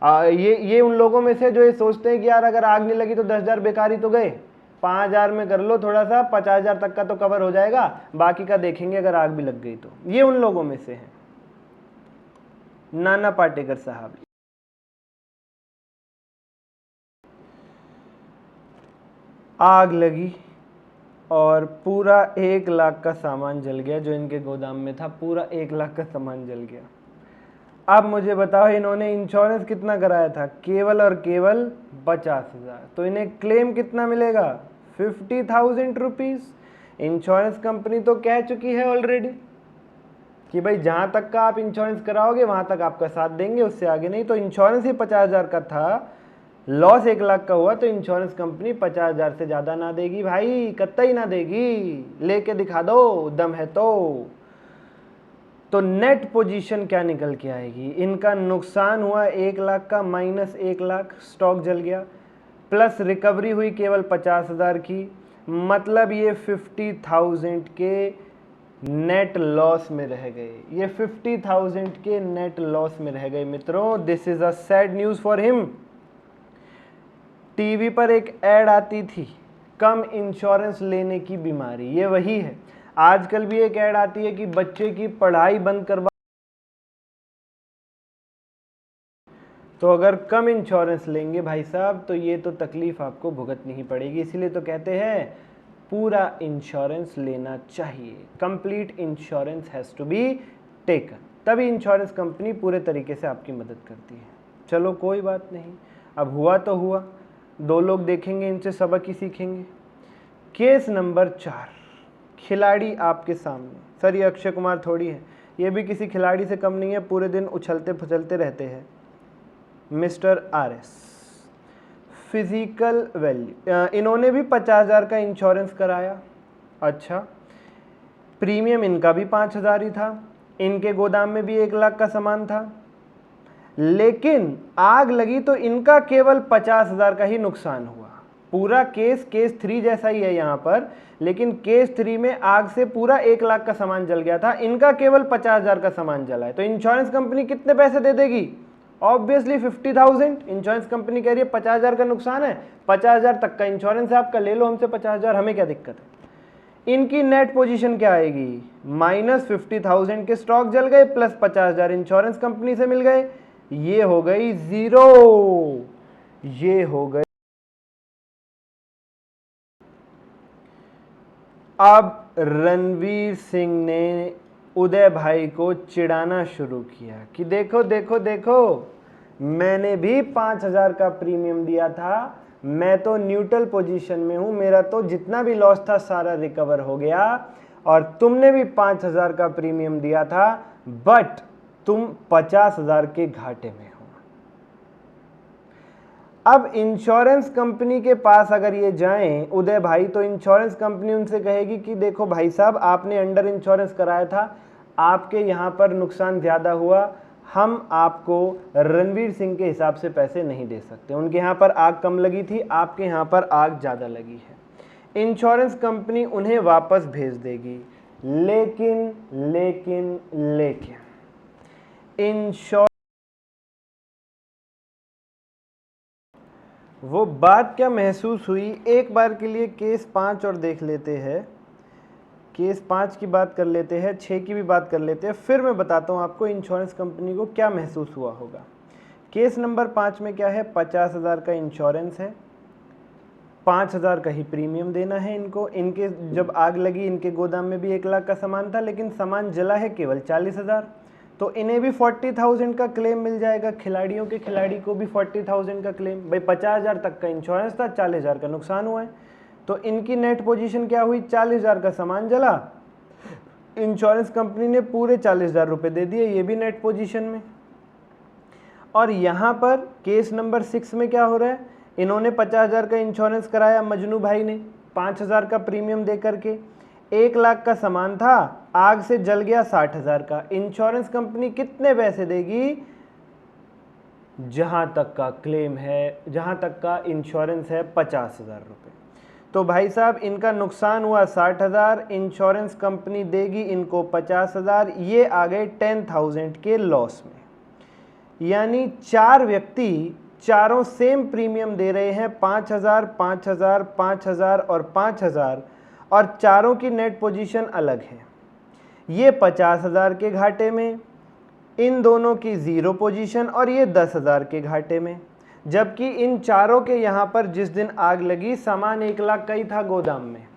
Speaker 2: ये उन लोगों में से जो ये सोचते हैं कि यार अगर आग नहीं लगी तो 10,000 बेकार ही तो गए, 5,000 में कर लो थोड़ा सा, 50,000 तक का तो कवर हो जाएगा, बाकी का देखेंगे अगर आग भी लग गई तो। ये उन लोगों में से है। नाना पाटेकर साहब, आग लगी और पूरा 1,00,000 का सामान जल गया, जो इनके गोदाम में था पूरा 1,00,000 का सामान जल गया। अब मुझे बताओ, इन्होंने इंश्योरेंस कितना कराया था? केवल और केवल 50,000। तो इन्हें क्लेम कितना मिलेगा? 50,000 रुपीज़। इंश्योरेंस कंपनी तो कह चुकी है ऑलरेडी कि भाई जहाँ तक का आप इंश्योरेंस कराओगे वहाँ तक आपका साथ देंगे, उससे आगे नहीं। तो इंश्योरेंस ही 50,000 का था, लॉस 1,00,000 का हुआ, तो इंश्योरेंस कंपनी 50,000 से ज़्यादा ना देगी भाई, कतई ना देगी। लेके दिखा दो, दम है तो नेट पोजीशन क्या निकल के आएगी? इनका नुकसान हुआ 1,00,000 का, माइनस 1,00,000 स्टॉक जल गया, प्लस रिकवरी हुई केवल 50,000 की, मतलब ये 50,000 के नेट लॉस में रह गए। ये 50,000 के नेट लॉस में रह गए मित्रों। This is a sad news for him. TV पर एक ऐड आती थी, कम इंश्योरेंस लेने की बीमारी, ये वही है। आजकल भी एक ऐड आती है कि बच्चे की पढ़ाई बंद करवा, तो अगर कम इंश्योरेंस लेंगे भाई साहब तो ये तो तकलीफ आपको भुगतनी ही पड़ेगी। इसीलिए तो कहते हैं पूरा इंश्योरेंस लेना चाहिए, complete insurance has to be taken, तभी इंश्योरेंस कंपनी पूरे तरीके से आपकी मदद करती है। चलो कोई बात नहीं, अब हुआ तो हुआ, 2 लोग देखेंगे, इनसे सबक ही सीखेंगे। केस नंबर 4, खिलाड़ी आपके सामने। सर ये अक्षय कुमार थोड़ी है, ये भी किसी खिलाड़ी से कम नहीं है, पूरे दिन उछलते फुछलते रहते हैं। मिस्टर RS, फिजिकल वैल्यू, इन्होंने भी 50,000 का इंश्योरेंस कराया। अच्छा, प्रीमियम इनका भी 5,000 ही था, इनके गोदाम में भी 1,00,000 का सामान था, लेकिन आग लगी तो इनका केवल 50,000 का ही नुकसान हुआ। पूरा केस 3 जैसा ही है यहाँ पर, लेकिन केस 3 में आग से पूरा 1,00,000 का सामान जल गया था, इनका केवल 50,000 का सामान जला है। तो इंश्योरेंस कंपनी कितने पैसे दे देगी? ऑब्वियसली 50,000। इंश्योरेंस कंपनी कह रही है 50,000 का नुकसान है, 50,000 तक का इंश्योरेंस है आपका, ले लो हमसे 50,000, हमें क्या दिक्कत है। इनकी नेट पोजीशन क्या आएगी? माइनस 50,000 के स्टॉक जल गए, प्लस 50,000 इंश्योरेंस कंपनी से मिल गए, ये हो गई 0। ये हो गई। अब रणवीर सिंह ने उदय भाई को चिढ़ाना शुरू किया कि देखो देखो देखो, मैंने भी 5,000 का प्रीमियम दिया था, मैं तो न्यूट्रल पोजीशन में हूं, मेरा तो जितना भी लॉस था सारा रिकवर हो गया, और तुमने भी 5,000 का प्रीमियम दिया था, बट तुम 50,000 के घाटे में हो। अब इंश्योरेंस कंपनी के पास अगर ये जाएं उदय भाई, तो इंश्योरेंस कंपनी उनसे कहेगी कि देखो भाई साहब, आपने अंडर इंश्योरेंस कराया था, आपके यहाँ पर नुकसान ज़्यादा हुआ, हम आपको रणवीर सिंह के हिसाब से पैसे नहीं दे सकते, उनके यहाँ पर आग कम लगी थी, आपके यहाँ पर आग ज़्यादा लगी है। इंश्योरेंस कंपनी उन्हें वापस भेज देगी, लेकिन लेकिन लेकिन वो बात क्या महसूस हुई, एक बार के लिए केस 5 और देख लेते हैं, केस 5 की बात कर लेते हैं, 6 की भी बात कर लेते हैं, फिर मैं बताता हूँ आपको इंश्योरेंस कंपनी को क्या महसूस हुआ होगा। केस नंबर 5 में क्या है? 50,000 का इंश्योरेंस है, 5,000 का ही प्रीमियम देना है इनको। इनके जब आग लगी इनके गोदाम में भी 1 लाख का सामान था, लेकिन सामान जला है केवल 40,000, तो इन्हें भी 40,000 का क्लेम मिल जाएगा। खिलाड़ी को भी 40,000 का क्लेम। भाई 50,000 तक का इंश्योरेंस था, 40,000 का नुकसान हुआ है, तो इनकी नेट पोजीशन क्या हुई? 40,000 का सामान जला, इंश्योरेंस कंपनी ने पूरे 40,000 रुपये दे दिए, ये भी नेट पोजीशन में। और यहाँ पर केस नंबर 6 में क्या हो रहा है? इन्होंने 50,000 का इंश्योरेंस कराया, मजनू भाई ने 5,000 का प्रीमियम दे करके। 1 लाख का सामान था, आग से जल गया 60,000 का। इंश्योरेंस कंपनी कितने पैसे देगी? जहां तक का क्लेम है, जहां तक का इंश्योरेंस है 50,000 रुपये। तो भाई साहब इनका नुकसान हुआ 60,000, इंश्योरेंस कंपनी देगी इनको 50,000, ये आ गए 10,000 के लॉस में। यानी 4 व्यक्ति चारों सेम प्रीमियम दे रहे हैं, 5,000, 5,000, 5,000 और 5,000, और चारों की नेट पोजीशन अलग है। ये 50,000 के घाटे में, इन दोनों की 0 पोजीशन, और ये 10,000 के घाटे में। जबकि इन चारों के यहाँ पर जिस दिन आग लगी सामान 1 लाख का ही था गोदाम में।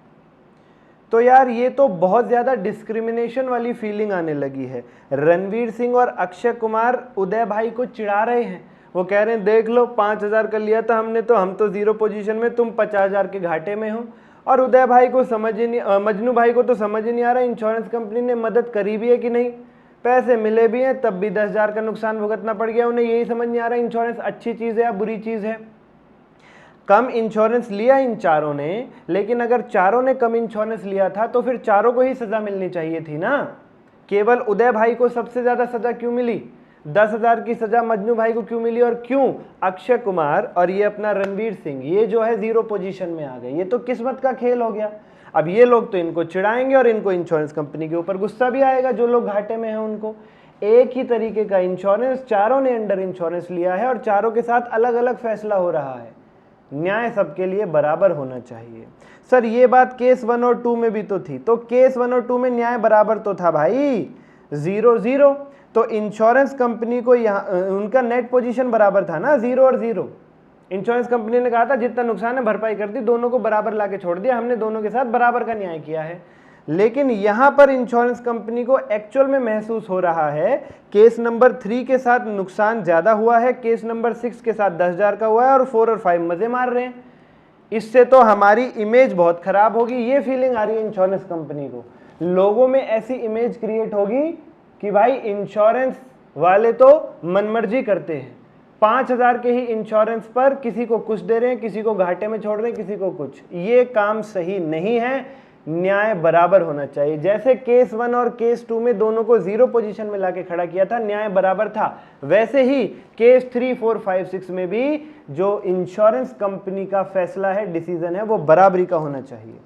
Speaker 2: तो यार ये तो बहुत ज़्यादा डिस्क्रिमिनेशन वाली फीलिंग आने लगी है। रणवीर सिंह और अक्षय कुमार उदय भाई को चिढ़ा रहे हैं। वो कह रहे हैं देख लो 5,000 का लिया था हमने, तो हम तो 0 पोजीशन में, तुम 50,000 के घाटे में हो। और उदय भाई को समझ ही नहीं, मजनू भाई को तो समझ ही नहीं आ रहा इंश्योरेंस कंपनी ने मदद करी भी है कि नहीं। पैसे मिले भी हैं तब भी 10,000 का नुकसान भुगतना पड़ गया। उन्हें यही समझ नहीं आ रहा इंश्योरेंस अच्छी चीज़ है या बुरी चीज़ है। कम इंश्योरेंस लिया इन चारों ने, लेकिन अगर चारों ने कम इंश्योरेंस लिया था तो फिर चारों को ही सज़ा मिलनी चाहिए थी ना। केवल उदय भाई को सबसे ज़्यादा सज़ा क्यों मिली? 10,000 की सज़ा मजनू भाई को क्यों मिली? और क्यों अक्षय कुमार और ये अपना रणवीर सिंह ये जो है 0 पोजीशन में आ गए? ये तो किस्मत का खेल हो गया। अब ये लोग तो इनको चिढ़ाएंगे और इनको इंश्योरेंस कंपनी के ऊपर गुस्सा भी आएगा, जो लोग घाटे में हैं उनको। एक ही तरीके का इंश्योरेंस चारों ने अंडर इंश्योरेंस लिया है और चारों के साथ अलग अलग फैसला हो रहा है। न्याय सबके लिए बराबर होना चाहिए। सर ये बात केस 1 और 2 में भी तो थी, तो केस 1 और 2 में न्याय बराबर तो था भाई, 0-0। तो इंश्योरेंस कंपनी को यहाँ उनका नेट पोजीशन बराबर था ना, 0 और 0। इंश्योरेंस कंपनी ने कहा था जितना नुकसान है भरपाई कर दी, दोनों को बराबर लाके छोड़ दिया, हमने दोनों के साथ बराबर का न्याय किया है। लेकिन यहाँ पर इंश्योरेंस कंपनी को एक्चुअल में महसूस हो रहा है केस नंबर 3 के साथ नुकसान ज़्यादा हुआ है, केस नंबर 6 के साथ 10,000 का हुआ है, और 4 और 5 मज़े मार रहे हैं। इससे तो हमारी इमेज बहुत ख़राब होगी, ये फीलिंग आ रही है इंश्योरेंस कंपनी को। लोगों में ऐसी इमेज क्रिएट होगी कि भाई इंश्योरेंस वाले तो मनमर्जी करते हैं। 5,000 के ही इंश्योरेंस पर किसी को कुछ दे रहे हैं, किसी को घाटे में छोड़ रहे हैं, किसी को कुछ। ये काम सही नहीं है, न्याय बराबर होना चाहिए। जैसे केस 1 और केस 2 में दोनों को 0 पोजीशन में लाके खड़ा किया था, न्याय बराबर था, वैसे ही केस 3, 4, 5, 6 में भी जो इंश्योरेंस कंपनी का फैसला है, डिसीजन है, वो बराबरी का होना चाहिए।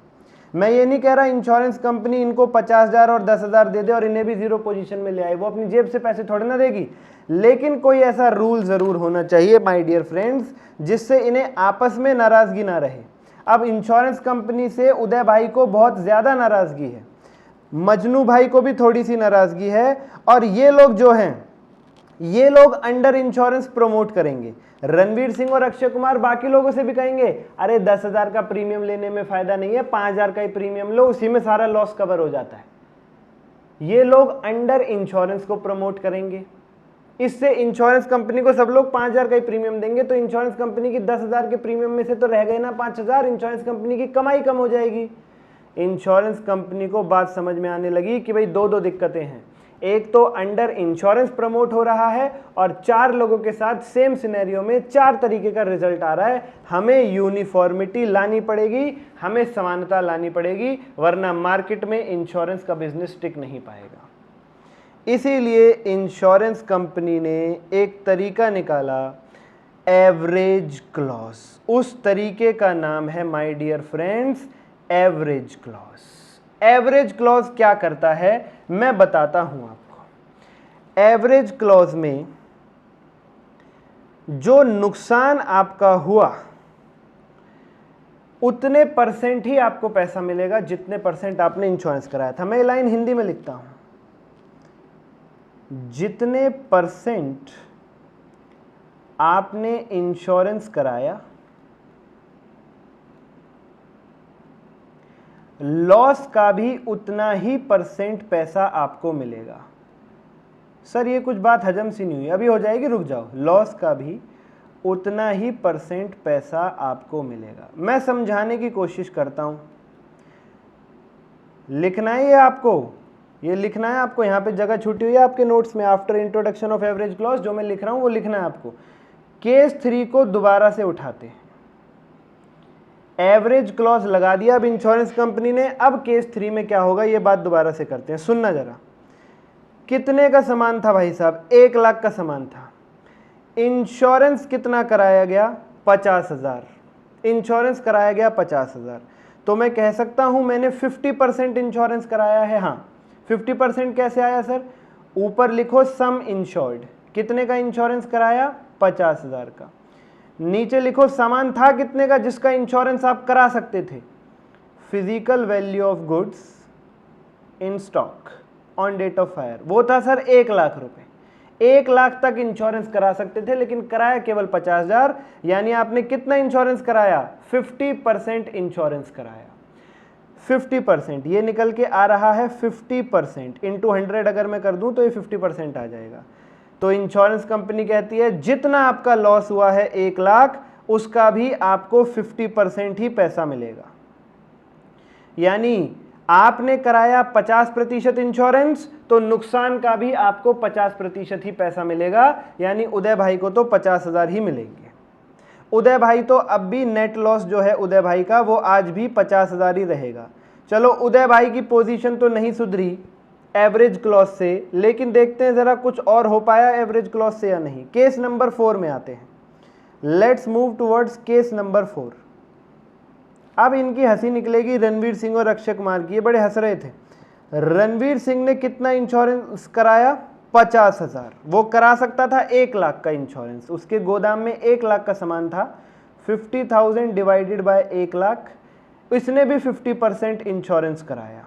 Speaker 2: मैं ये नहीं कह रहा इंश्योरेंस कंपनी इनको 50,000 और 10,000 दे दे और इन्हें भी 0 पोजीशन में ले आए, वो अपनी जेब से पैसे थोड़े ना देगी। लेकिन कोई ऐसा रूल ज़रूर होना चाहिए माय डियर फ्रेंड्स, जिससे इन्हें आपस में नाराज़गी ना रहे। अब इंश्योरेंस कंपनी से उदय भाई को बहुत ज़्यादा नाराज़गी है, मजनू भाई को भी थोड़ी सी नाराज़गी है, और ये लोग जो हैं ये लोग अंडर इंश्योरेंस प्रमोट करेंगे। रणवीर सिंह और अक्षय कुमार बाकी लोगों से भी कहेंगे अरे 10,000 का प्रीमियम लेने में फ़ायदा नहीं है, 5,000 का ही प्रीमियम लो, उसी में सारा लॉस कवर हो जाता है। ये लोग अंडर इंश्योरेंस को प्रमोट करेंगे। इससे इंश्योरेंस कंपनी को सब लोग 5,000 का ही प्रीमियम देंगे, तो इंश्योरेंस कंपनी की 10,000 के प्रीमियम में से तो रह गए ना 5,000, इंश्योरेंस कंपनी की कमाई कम हो जाएगी। इंश्योरेंस कंपनी को बात समझ में आने लगी कि भाई दो दिक्कतें हैं, एक तो अंडर इंश्योरेंस प्रमोट हो रहा है और 4 लोगों के साथ सेम सिनेरियो में 4 तरीके का रिजल्ट आ रहा है। हमें यूनिफॉर्मिटी लानी पड़ेगी, हमें समानता लानी पड़ेगी, वरना मार्केट में इंश्योरेंस का बिजनेस टिक नहीं पाएगा। इसीलिए इंश्योरेंस कंपनी ने एक तरीका निकाला, एवरेज क्लॉज। उस तरीके का नाम है my dear friends average clause. Average clause क्या करता है मैं बताता हूं आपको। एवरेज क्लॉज में जो नुकसान आपका हुआ उतने % ही आपको पैसा मिलेगा जितने % आपने इंश्योरेंस कराया था। मैं ये लाइन हिंदी में लिखता हूं, जितने % आपने इंश्योरेंस कराया लॉस का भी उतना ही % पैसा आपको मिलेगा। सर ये कुछ बात हजम सी नहीं हुई, अभी हो जाएगी, रुक जाओ। लॉस का भी उतना ही % पैसा आपको मिलेगा। मैं समझाने की कोशिश करता हूं। लिखना है ये आपको, ये लिखना है आपको, यहां पे जगह छूटी हुई है आपके नोट्स में। After introduction of average clause जो मैं लिख रहा हूं वो लिखना है आपको। केस 3 को दोबारा से उठाते हैं। एवरेज क्लॉज लगा दिया अब इंश्योरेंस कंपनी ने। अब केस 3 में क्या होगा ये बात दोबारा से करते हैं, सुनना जरा। कितने का सामान था भाई साहब? 1 लाख का सामान था। इंश्योरेंस कितना कराया गया? 50,000। इंश्योरेंस कराया गया 50,000। तो मैं कह सकता हूं मैंने 50% इंश्योरेंस कराया है। हाँ, 50% कैसे आया सर? ऊपर लिखो सम इंश्योर्ड, कितने का इंश्योरेंस कराया? 50,000 का। नीचे लिखो सामान था कितने का जिसका इंश्योरेंस आप करा सकते थे? Physical value of goods in stock on date of fire, वो था सर 1 लाख रुपए। 1 लाख तक इंश्योरेंस करा सकते थे लेकिन कराया केवल 50,000। यानी आपने कितना इंश्योरेंस कराया? 50% इंश्योरेंस कराया। 50% ये निकल के आ रहा है 50% इंटू 100 अगर मैं कर दूं तो ये 50% आ जाएगा। तो इंश्योरेंस कंपनी कहती है जितना आपका लॉस हुआ है 1 लाख उसका भी आपको 50% ही पैसा मिलेगा। यानी आपने कराया 50% इंश्योरेंस तो नुकसान का भी आपको 50% ही पैसा मिलेगा। यानी उदय भाई को तो 50,000 ही मिलेंगे। उदय भाई तो अब भी नेट लॉस जो है उदय भाई का वो आज भी 50,000 ही रहेगा। चलो उदय भाई की पोजीशन तो नहीं सुधरी एवरेज क्लॉज से, लेकिन देखते हैं जरा कुछ और हो पाया एवरेज क्लॉज से या नहीं। केस नंबर 4 में आते हैं। Let's move towards case number 4। अब इनकी हंसी निकलेगी रणवीर सिंह और अक्षय कुमार की, ये बड़े हंस रहे थे। रणवीर सिंह ने कितना इंश्योरेंस कराया? 50,000। वो करा सकता था 1 लाख का इंश्योरेंस, उसके गोदाम में 1 लाख का सामान था। 50,000 डिवाइडेड बाय 1 लाख, इसने भी 50% इंश्योरेंस कराया।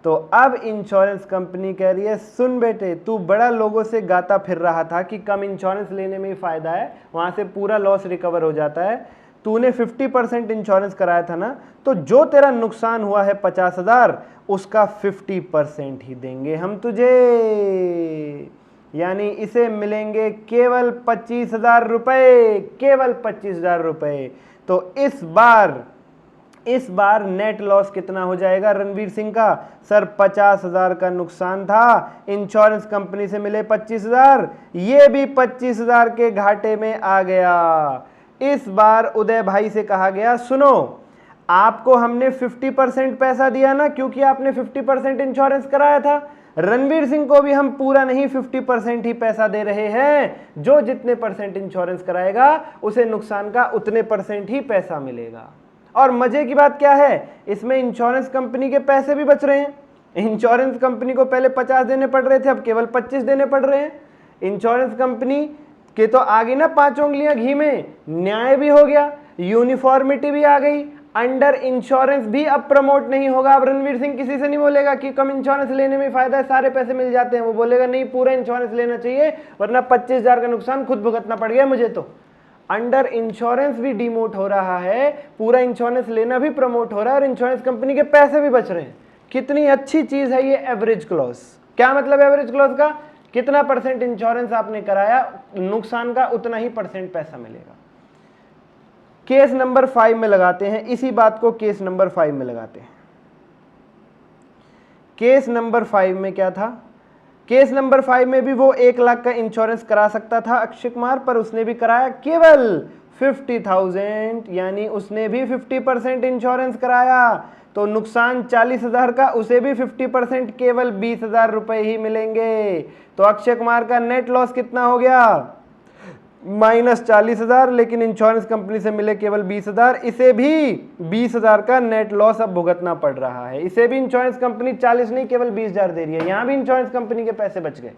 Speaker 2: तो अब इंश्योरेंस कंपनी कह रही है सुन बेटे, तू बड़ा लोगों से गाता फिर रहा था कि कम इंश्योरेंस लेने में ही फायदा है, वहां से पूरा लॉस रिकवर हो जाता है। तूने 50% इंश्योरेंस कराया था ना, तो जो तेरा नुकसान हुआ है 50,000 उसका 50% ही देंगे हम तुझे। यानी इसे मिलेंगे केवल 25,000 रुपए, केवल 25,000 रुपए। तो इस बार नेट लॉस कितना हो जाएगा रणवीर सिंह का? सर 50,000 का नुकसान था, इंश्योरेंस कंपनी से मिले 25,000, ये भी 25,000 के घाटे में आ गया। इस बार उदय भाई से कहा गया सुनो, आपको हमने 50% पैसा दिया ना क्योंकि आपने 50% इंश्योरेंस कराया था। रणवीर सिंह को भी हम पूरा नहीं 50% ही पैसा दे रहे हैं। जो जितने % इंश्योरेंस कराएगा उसे नुकसान का उतने % ही पैसा मिलेगा। और मजे की बात क्या है, इसमें इंश्योरेंस कंपनी के पैसे भी बच रहे हैं। इंश्योरेंस कंपनी को पहले 50 देने पड़ रहे थे, अब केवल 25 देने पड़ रहे हैं। इंश्योरेंस कंपनी के तो आ गई ना 5 उंगलियां घी में, न्याय भी हो गया, यूनिफॉर्मिटी भी आ गई। अंडर इंश्योरेंस भी अब प्रमोट नहीं होगा। अब रणवीर सिंह किसी से नहीं बोलेगा कि कम इंश्योरेंस लेने में फायदा है, सारे पैसे मिल जाते हैं। वो बोलेगा नहीं, पूरा इंश्योरेंस लेना चाहिए वरना 25,000 का नुकसान खुद भुगतना पड़ गया मुझे। तो अंडर इंश्योरेंस भी डिमोट हो रहा है, पूरा इंश्योरेंस लेना भी प्रमोट हो रहा है और इंश्योरेंस कंपनी के पैसे भी बच रहे हैं। कितनी अच्छी चीज है ये एवरेज क्लॉज। क्या मतलब एवरेज क्लॉज का? कितना % इंश्योरेंस आपने कराया, नुकसान का उतना ही % पैसा मिलेगा। केस नंबर 5 में लगाते हैं इसी बात को, केस नंबर 5 में लगाते हैं। केस नंबर 5 में क्या था? केस नंबर 5 में भी वो 1 लाख का इंश्योरेंस करा सकता था अक्षय कुमार, पर उसने भी कराया केवल 50,000, यानी उसने भी 50% इंश्योरेंस कराया। तो नुकसान 40,000 का, उसे भी 50% केवल 20,000 रुपए ही मिलेंगे। तो अक्षय कुमार का नेट लॉस कितना हो गया? -40,000, लेकिन इंश्योरेंस कंपनी से मिले केवल 20,000। इसे भी 20,000 का नेट लॉस अब भुगतना पड़ रहा है। इसे भी इंश्योरेंस कंपनी 40 नहीं केवल 20,000 दे रही है। यहां भी इंश्योरेंस कंपनी के पैसे बच गए,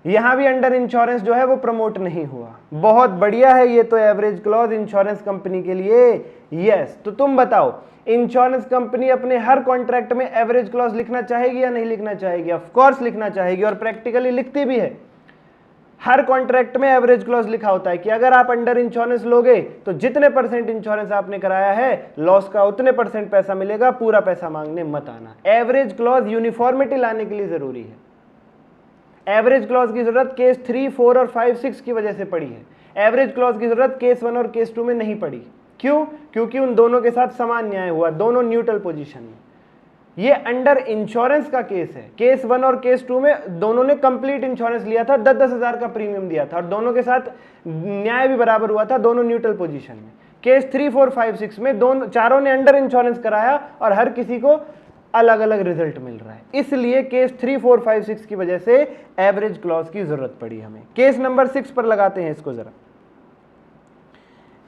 Speaker 2: यहां भी अंडर इंश्योरेंस जो है वो प्रमोट नहीं हुआ। बहुत बढ़िया है ये तो एवरेज क्लॉज इंश्योरेंस कंपनी के लिए। यस, तो तुम बताओ इंश्योरेंस कंपनी अपने हर कॉन्ट्रैक्ट में एवरेज क्लॉज लिखना चाहेगी या नहीं लिखना चाहेगी? ऑफ कोर्स लिखना चाहेगी, और प्रैक्टिकली लिखती भी है। हर कॉन्ट्रैक्ट में एवरेज क्लॉज लिखा होता है कि अगर आप अंडर इंश्योरेंस लोगे तो जितने परसेंट इंश्योरेंस आपने कराया है लॉस का उतने परसेंट पैसा मिलेगा, पूरा पैसा मांगने मत आना। एवरेज क्लॉज यूनिफॉर्मिटी लाने के लिए जरूरी है। एवरेज क्लॉज की जरूरत केस 3, 4 और 5, 6 की वजह से पड़ी है। एवरेज क्लॉज की जरूरत केस 1 और केस 2 में नहीं पड़ी। क्यों? क्योंकि उन दोनों के साथ समान न्याय हुआ, दोनों न्यूट्रल पोजीशन में। ये अंडर इंश्योरेंस का केस है। केस 1 और केस 2 में दोनों ने कंप्लीट इंश्योरेंस लिया था, 10-10 हजार का प्रीमियम दिया था और दोनों के साथ न्याय भी बराबर हुआ था, दोनों न्यूट्रल पोजीशन में। केस 3, 4, 5, 6 में दोनों चारों ने अंडर इंश्योरेंस कराया और हर किसी को अलग अलग रिजल्ट मिल रहा है। इसलिए केस 3, 4, 5, 6 की वजह से एवरेज क्लॉज की जरूरत पड़ी हमें। केस नंबर 6 पर लगाते हैं इसको जरा।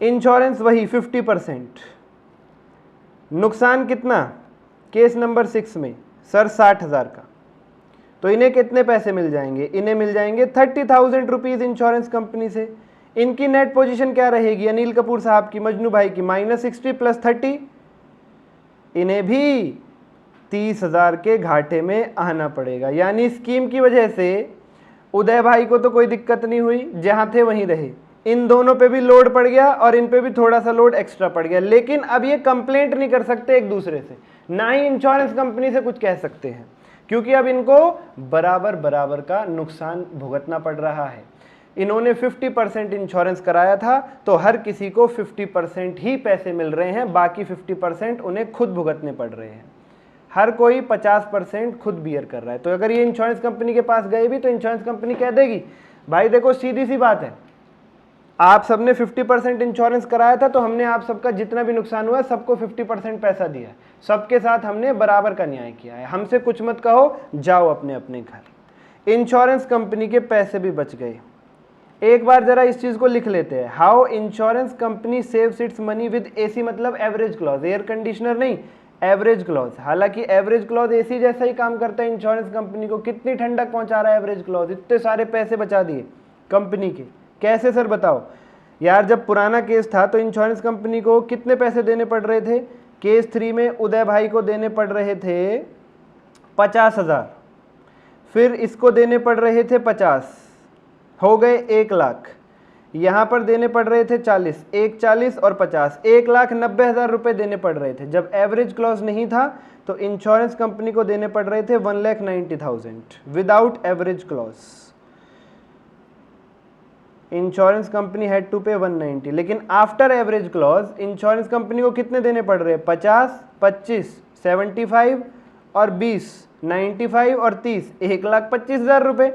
Speaker 2: इंश्योरेंस वही 50%, नुकसान कितना? केस नंबर 6 में सर 60,000 का। तो इन्हें कितने पैसे मिल जाएंगे? इन्हें मिल जाएंगे 30,000 रुपीज इंश्योरेंस कंपनी से। इनकी नेट पोजीशन क्या रहेगी? अनिल कपूर साहब की, मजनू भाई की -60 + 30, इन्हें भी 30,000 के घाटे में आना पड़ेगा। यानी स्कीम की वजह से उदय भाई को तो कोई दिक्कत नहीं हुई, जहां थे वहीं रहे। इन दोनों पे भी लोड पड़ गया और इन पे भी थोड़ा सा लोड एक्स्ट्रा पड़ गया, लेकिन अब ये कंप्लेंट नहीं कर सकते एक दूसरे से, ना ही इंश्योरेंस कंपनी से कुछ कह सकते हैं, क्योंकि अब इनको बराबर बराबर का नुकसान भुगतना पड़ रहा है। इन्होंने 50% इंश्योरेंस कराया था तो हर किसी को 50% ही पैसे मिल रहे हैं, बाकी 50% उन्हें खुद भुगतने पड़ रहे हैं। हर कोई 50% खुद बियर कर रहा है। तो अगर ये इंश्योरेंस कंपनी के पास गए भी तो इंश्योरेंस कंपनी कह देगी भाई देखो सीधी सी बात है, आप सबने 50% इंश्योरेंस कराया था तो हमने आप सबका जितना भी नुकसान हुआ है सबको 50% पैसा दिया है, सबके साथ हमने बराबर का न्याय किया है, हमसे कुछ मत कहो, जाओ अपने अपने घर। इंश्योरेंस कंपनी के पैसे भी बच गए। एक बार जरा इस चीज को लिख लेते हैं, how insurance company saves it's money with AC, मतलब एवरेज क्लॉज, एयर कंडीशनर नहीं, एवरेज क्लॉज। हालांकि एवरेज क्लॉज एसी जैसा ही काम करता है। इंश्योरेंस कंपनी को कितनी ठंडक पहुंचा रहा है एवरेज क्लॉज, इतने सारे पैसे बचा दिए कंपनी के। कैसे सर बताओ? यार जब पुराना केस था तो इंश्योरेंस कंपनी को कितने पैसे देने पड़ रहे थे? केस 3 में उदय भाई को देने पड़ रहे थे 50,000, फिर इसको देने पड़ रहे थे 50, हो गए 1 लाख। यहाँ पर देने पड़ रहे थे 40, 1 40 और 50, 1,90,000 रुपए देने पड़ रहे थे। जब एवरेज क्लॉज नहीं था तो इंश्योरेंस कंपनी को देने पड़ रहे थे 1,90,000 without average clause. Insurance company had to pay 190, लेकिन after average clause insurance company को कितने देने पड़ रहे हैं? 50, 25, 75 और 20, 95 और 30, 1,25,000 रुपए।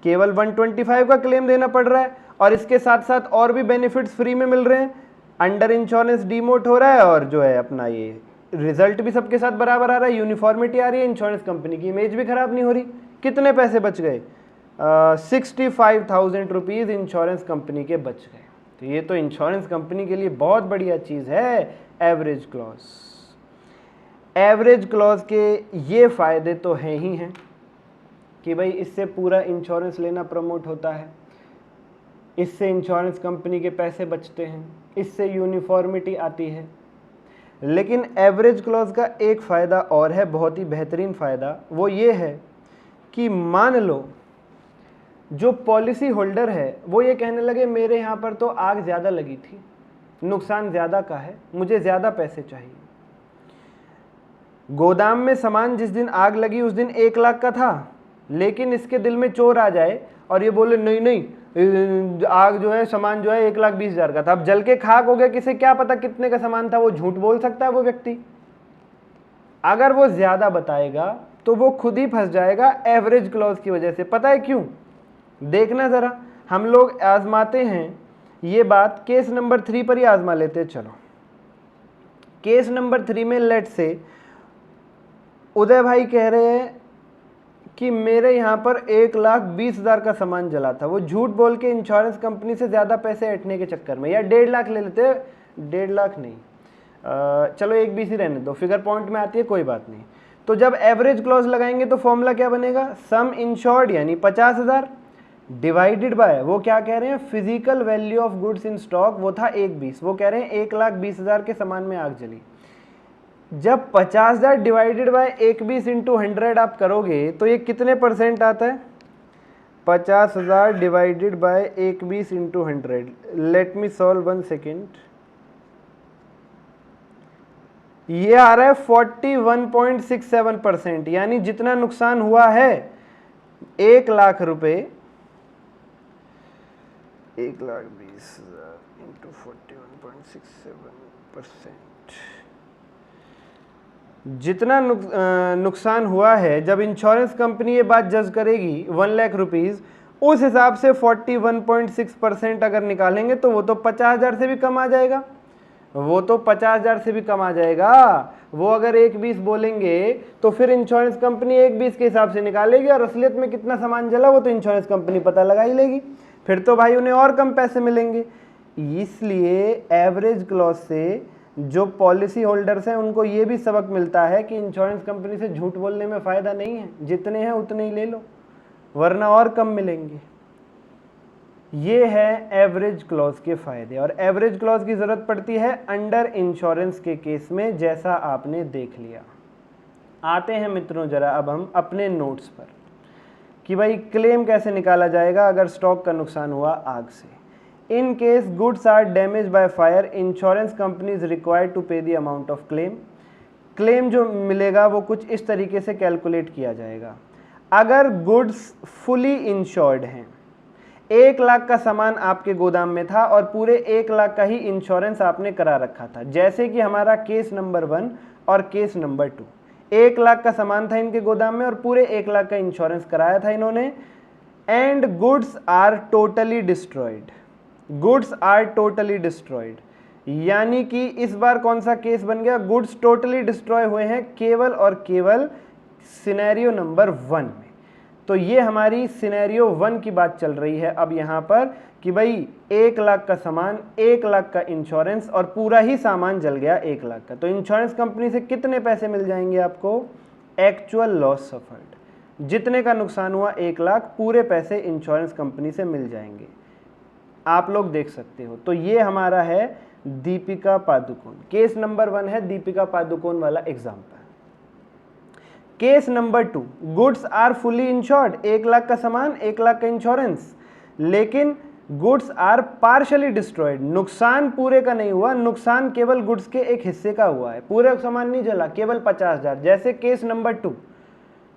Speaker 2: केवल 125 का क्लेम देना पड़ रहा है और इसके साथ साथ और भी बेनिफिट्स फ्री में मिल रहे हैं। अंडर इंश्योरेंस डीमोट हो रहा है और जो है अपना ये रिजल्ट भी सबके साथ बराबर आ रहा है, यूनिफॉर्मिटी आ रही है, इंश्योरेंस कंपनी की इमेज भी खराब नहीं हो रही। कितने पैसे बच गए? 65,000 रुपीज इंश्योरेंस कंपनी के बच गए। तो ये तो इंश्योरेंस कंपनी के लिए बहुत बढ़िया चीज है एवरेज क्लॉज। एवरेज क्लॉज के ये फायदे तो हैं ही हैं कि भाई इससे पूरा इंश्योरेंस लेना प्रमोट होता है, इससे इंश्योरेंस कंपनी के पैसे बचते हैं, इससे यूनिफॉर्मिटी आती है। लेकिन एवरेज क्लॉज का एक फ़ायदा और है, बहुत ही बेहतरीन फ़ायदा, वो ये है कि मान लो जो पॉलिसी होल्डर है वो ये कहने लगे मेरे यहाँ पर तो आग ज़्यादा लगी थी, नुकसान ज़्यादा का है, मुझे ज़्यादा पैसे चाहिए। गोदाम में सामान जिस दिन आग लगी उस दिन 1 लाख का था, लेकिन इसके दिल में चोर आ जाए और ये बोले नहीं नहीं आग जो है सामान जो है 1,20,000 का था, अब जल के खाक हो गया, किसे क्या पता कितने का सामान था, वो झूठ बोल सकता है वो व्यक्ति। अगर वो ज़्यादा बताएगा तो वो खुद ही फंस जाएगा एवरेज क्लॉज की वजह से। पता है क्यों? देखना ज़रा, हम लोग आजमाते हैं ये बात, केस नंबर 3 पर ही आजमा लेते हैं। चलो केस नंबर 3 में लेट से उदय भाई कह रहे हैं कि मेरे यहाँ पर 1,20,000 का सामान जला था, वो झूठ बोल के इंश्योरेंस कंपनी से ज़्यादा पैसे ऐंठने के चक्कर में, या 1.5 लाख ले लेते, 1.5 लाख नहीं, चलो 1,20 ही रहने दो, फिगर पॉइंट में आती है कोई बात नहीं। तो जब एवरेज क्लॉज लगाएंगे तो फॉर्मूला क्या बनेगा? सम इंश्योर्ड यानी 50,000 डिवाइडेड बाय, वो क्या कह रहे हैं, physical value of goods in stock, वो था 1,20, वो कह रहे हैं 1,20,000 के सामान में आग जली। जब 50,000 डिवाइडेड बाय 1,20 इंटू 100 आप करोगे तो ये कितने परसेंट आता है? 50,000 divided by 120 into 100। Let me solve 1 second. ये आ रहा है 41.67%, यानी जितना नुकसान हुआ है 1 लाख रुपए, 1,20,000 इंटू 41.67%, जितना नुकसान हुआ है जब इंश्योरेंस कंपनी ये बात जज करेगी 1 लाख रुपीज, उस हिसाब से 41.6% अगर निकालेंगे तो वो तो 50,000 से भी कम आ जाएगा। वो तो 50,000 से भी कम आ जाएगा। वो अगर 1,20 बोलेंगे तो फिर इंश्योरेंस कंपनी 1,20 के हिसाब से निकालेगी, और असलियत में कितना सामान जला वो तो इंश्योरेंस कंपनी पता लगा ही लेगी। फिर तो भाई उन्हें और कम पैसे मिलेंगे। इसलिए एवरेज क्लॉज से जो पॉलिसी होल्डर्स हैं उनको ये भी सबक मिलता है कि इंश्योरेंस कंपनी से झूठ बोलने में फ़ायदा नहीं है, जितने हैं उतने ही ले लो वरना और कम मिलेंगे। ये है एवरेज क्लॉज के फ़ायदे। और एवरेज क्लॉज की ज़रूरत पड़ती है अंडर इंश्योरेंस के केस में, जैसा आपने देख लिया। आते हैं मित्रों जरा अब हम अपने नोट्स पर कि भाई क्लेम कैसे निकाला जाएगा अगर स्टॉक का नुकसान हुआ आग से। In case goods are damaged by fire, insurance company is required to pay the amount of claim. Claim जो मिलेगा वो कुछ इस तरीके से कैलकुलेट किया जाएगा। अगर गुड्स फुली इंश्योर्ड हैं, 1 लाख का सामान आपके गोदाम में था और पूरे 1 लाख का ही इंश्योरेंस आपने करा रखा था, जैसे कि हमारा केस नंबर 1 और केस नंबर 2। 1 लाख का सामान था इनके गोदाम में और पूरे 1 लाख का इंश्योरेंस कराया था इन्होंने। And goods are totally destroyed, goods are totally destroyed, यानी कि इस बार कौन सा केस बन गया, गुड्स टोटली डिस्ट्रॉय हुए हैं केवल और केवल सिनेरियो नंबर 1 में। तो ये हमारी सिनेरियो 1 की बात चल रही है अब यहाँ पर कि भाई 1 लाख का सामान, 1 लाख का इंश्योरेंस और पूरा ही सामान जल गया 1 लाख का। तो इंश्योरेंस कंपनी से कितने पैसे मिल जाएंगे आपको? एक्चुअल लॉस सफर्ड, जितने का नुकसान हुआ 1 लाख, पूरे पैसे इंश्योरेंस कंपनी से मिल जाएंगे। आप लोग देख सकते हो। तो ये हमारा है दीपिका पादुकोण। केस नंबर 1 है दीपिका पादुकोण वाला example. Case number 2, goods are fully insured, 1 lakh का सामान, 1 लाख का इंश्योरेंस, लेकिन गुड्स आर पार्शली डिस्ट्रॉयड, नुकसान पूरे का नहीं हुआ, नुकसान केवल गुड्स के एक हिस्से का हुआ है, पूरा सामान नहीं जला, केवल 50,000, जैसे केस नंबर 2।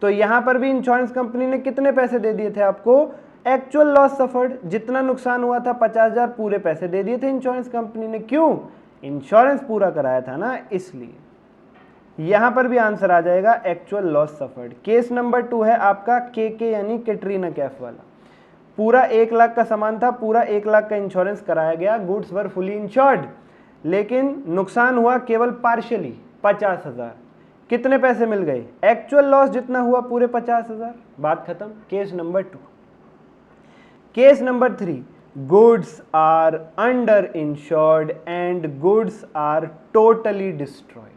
Speaker 2: तो यहां पर भी इंश्योरेंस कंपनी ने कितने पैसे दे दिए थे आपको? एक्चुअल लॉस सफर्ड, जितना नुकसान हुआ था 50,000, पूरे पैसे दे दिए थे इंश्योरेंस कंपनी ने। क्यों? इंश्योरेंस पूरा कराया था ना, इसलिए। यहां पर भी आंसर आ जाएगा actual loss suffered. Case number 2 है आपका के यानी कैटरीना कैफ वाला। पूरा 1 लाख का सामान था, पूरा 1 लाख का इंश्योरेंस कराया गया, गुड्स वर फुली इंश्योर्ड, लेकिन नुकसान हुआ केवल पार्शियली 50,000। कितने पैसे मिल गए? एक्चुअल लॉस जितना हुआ पूरे 50,000। बात खत्म। Case number 2। Case number 3, goods are under insured and goods are totally destroyed.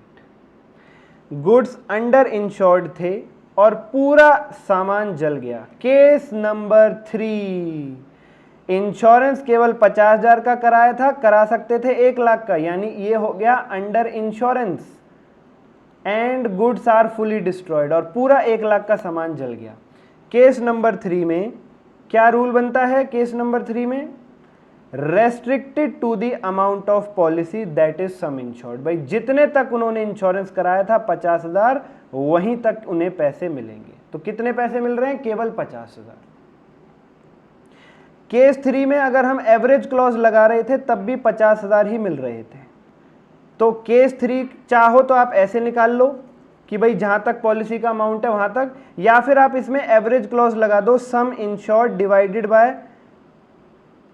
Speaker 2: Goods under insured थे और पूरा सामान जल गया। केस नंबर 3, इंश्योरेंस केवल 50,000 का कराया था, करा सकते थे 1 लाख का, यानी ये हो गया under insurance. And goods are fully destroyed, और पूरा 1 लाख का सामान जल गया। केस नंबर 3 में क्या रूल बनता है? केस नंबर 3 में restricted to the amount of policy that is sum insured. भाई जितने तक उन्होंने इंश्योरेंस कराया था 50,000, वहीं तक उन्हें पैसे मिलेंगे। तो कितने पैसे मिल रहे हैं? केवल 50,000। केस 3 में अगर हम एवरेज क्लॉज लगा रहे थे तब भी 50,000 ही मिल रहे थे। तो केस 3 चाहो तो आप ऐसे निकाल लो कि भाई जहां तक पॉलिसी का अमाउंट है वहां तक, या फिर आप इसमें एवरेज क्लॉज लगा दो, sum insured divided by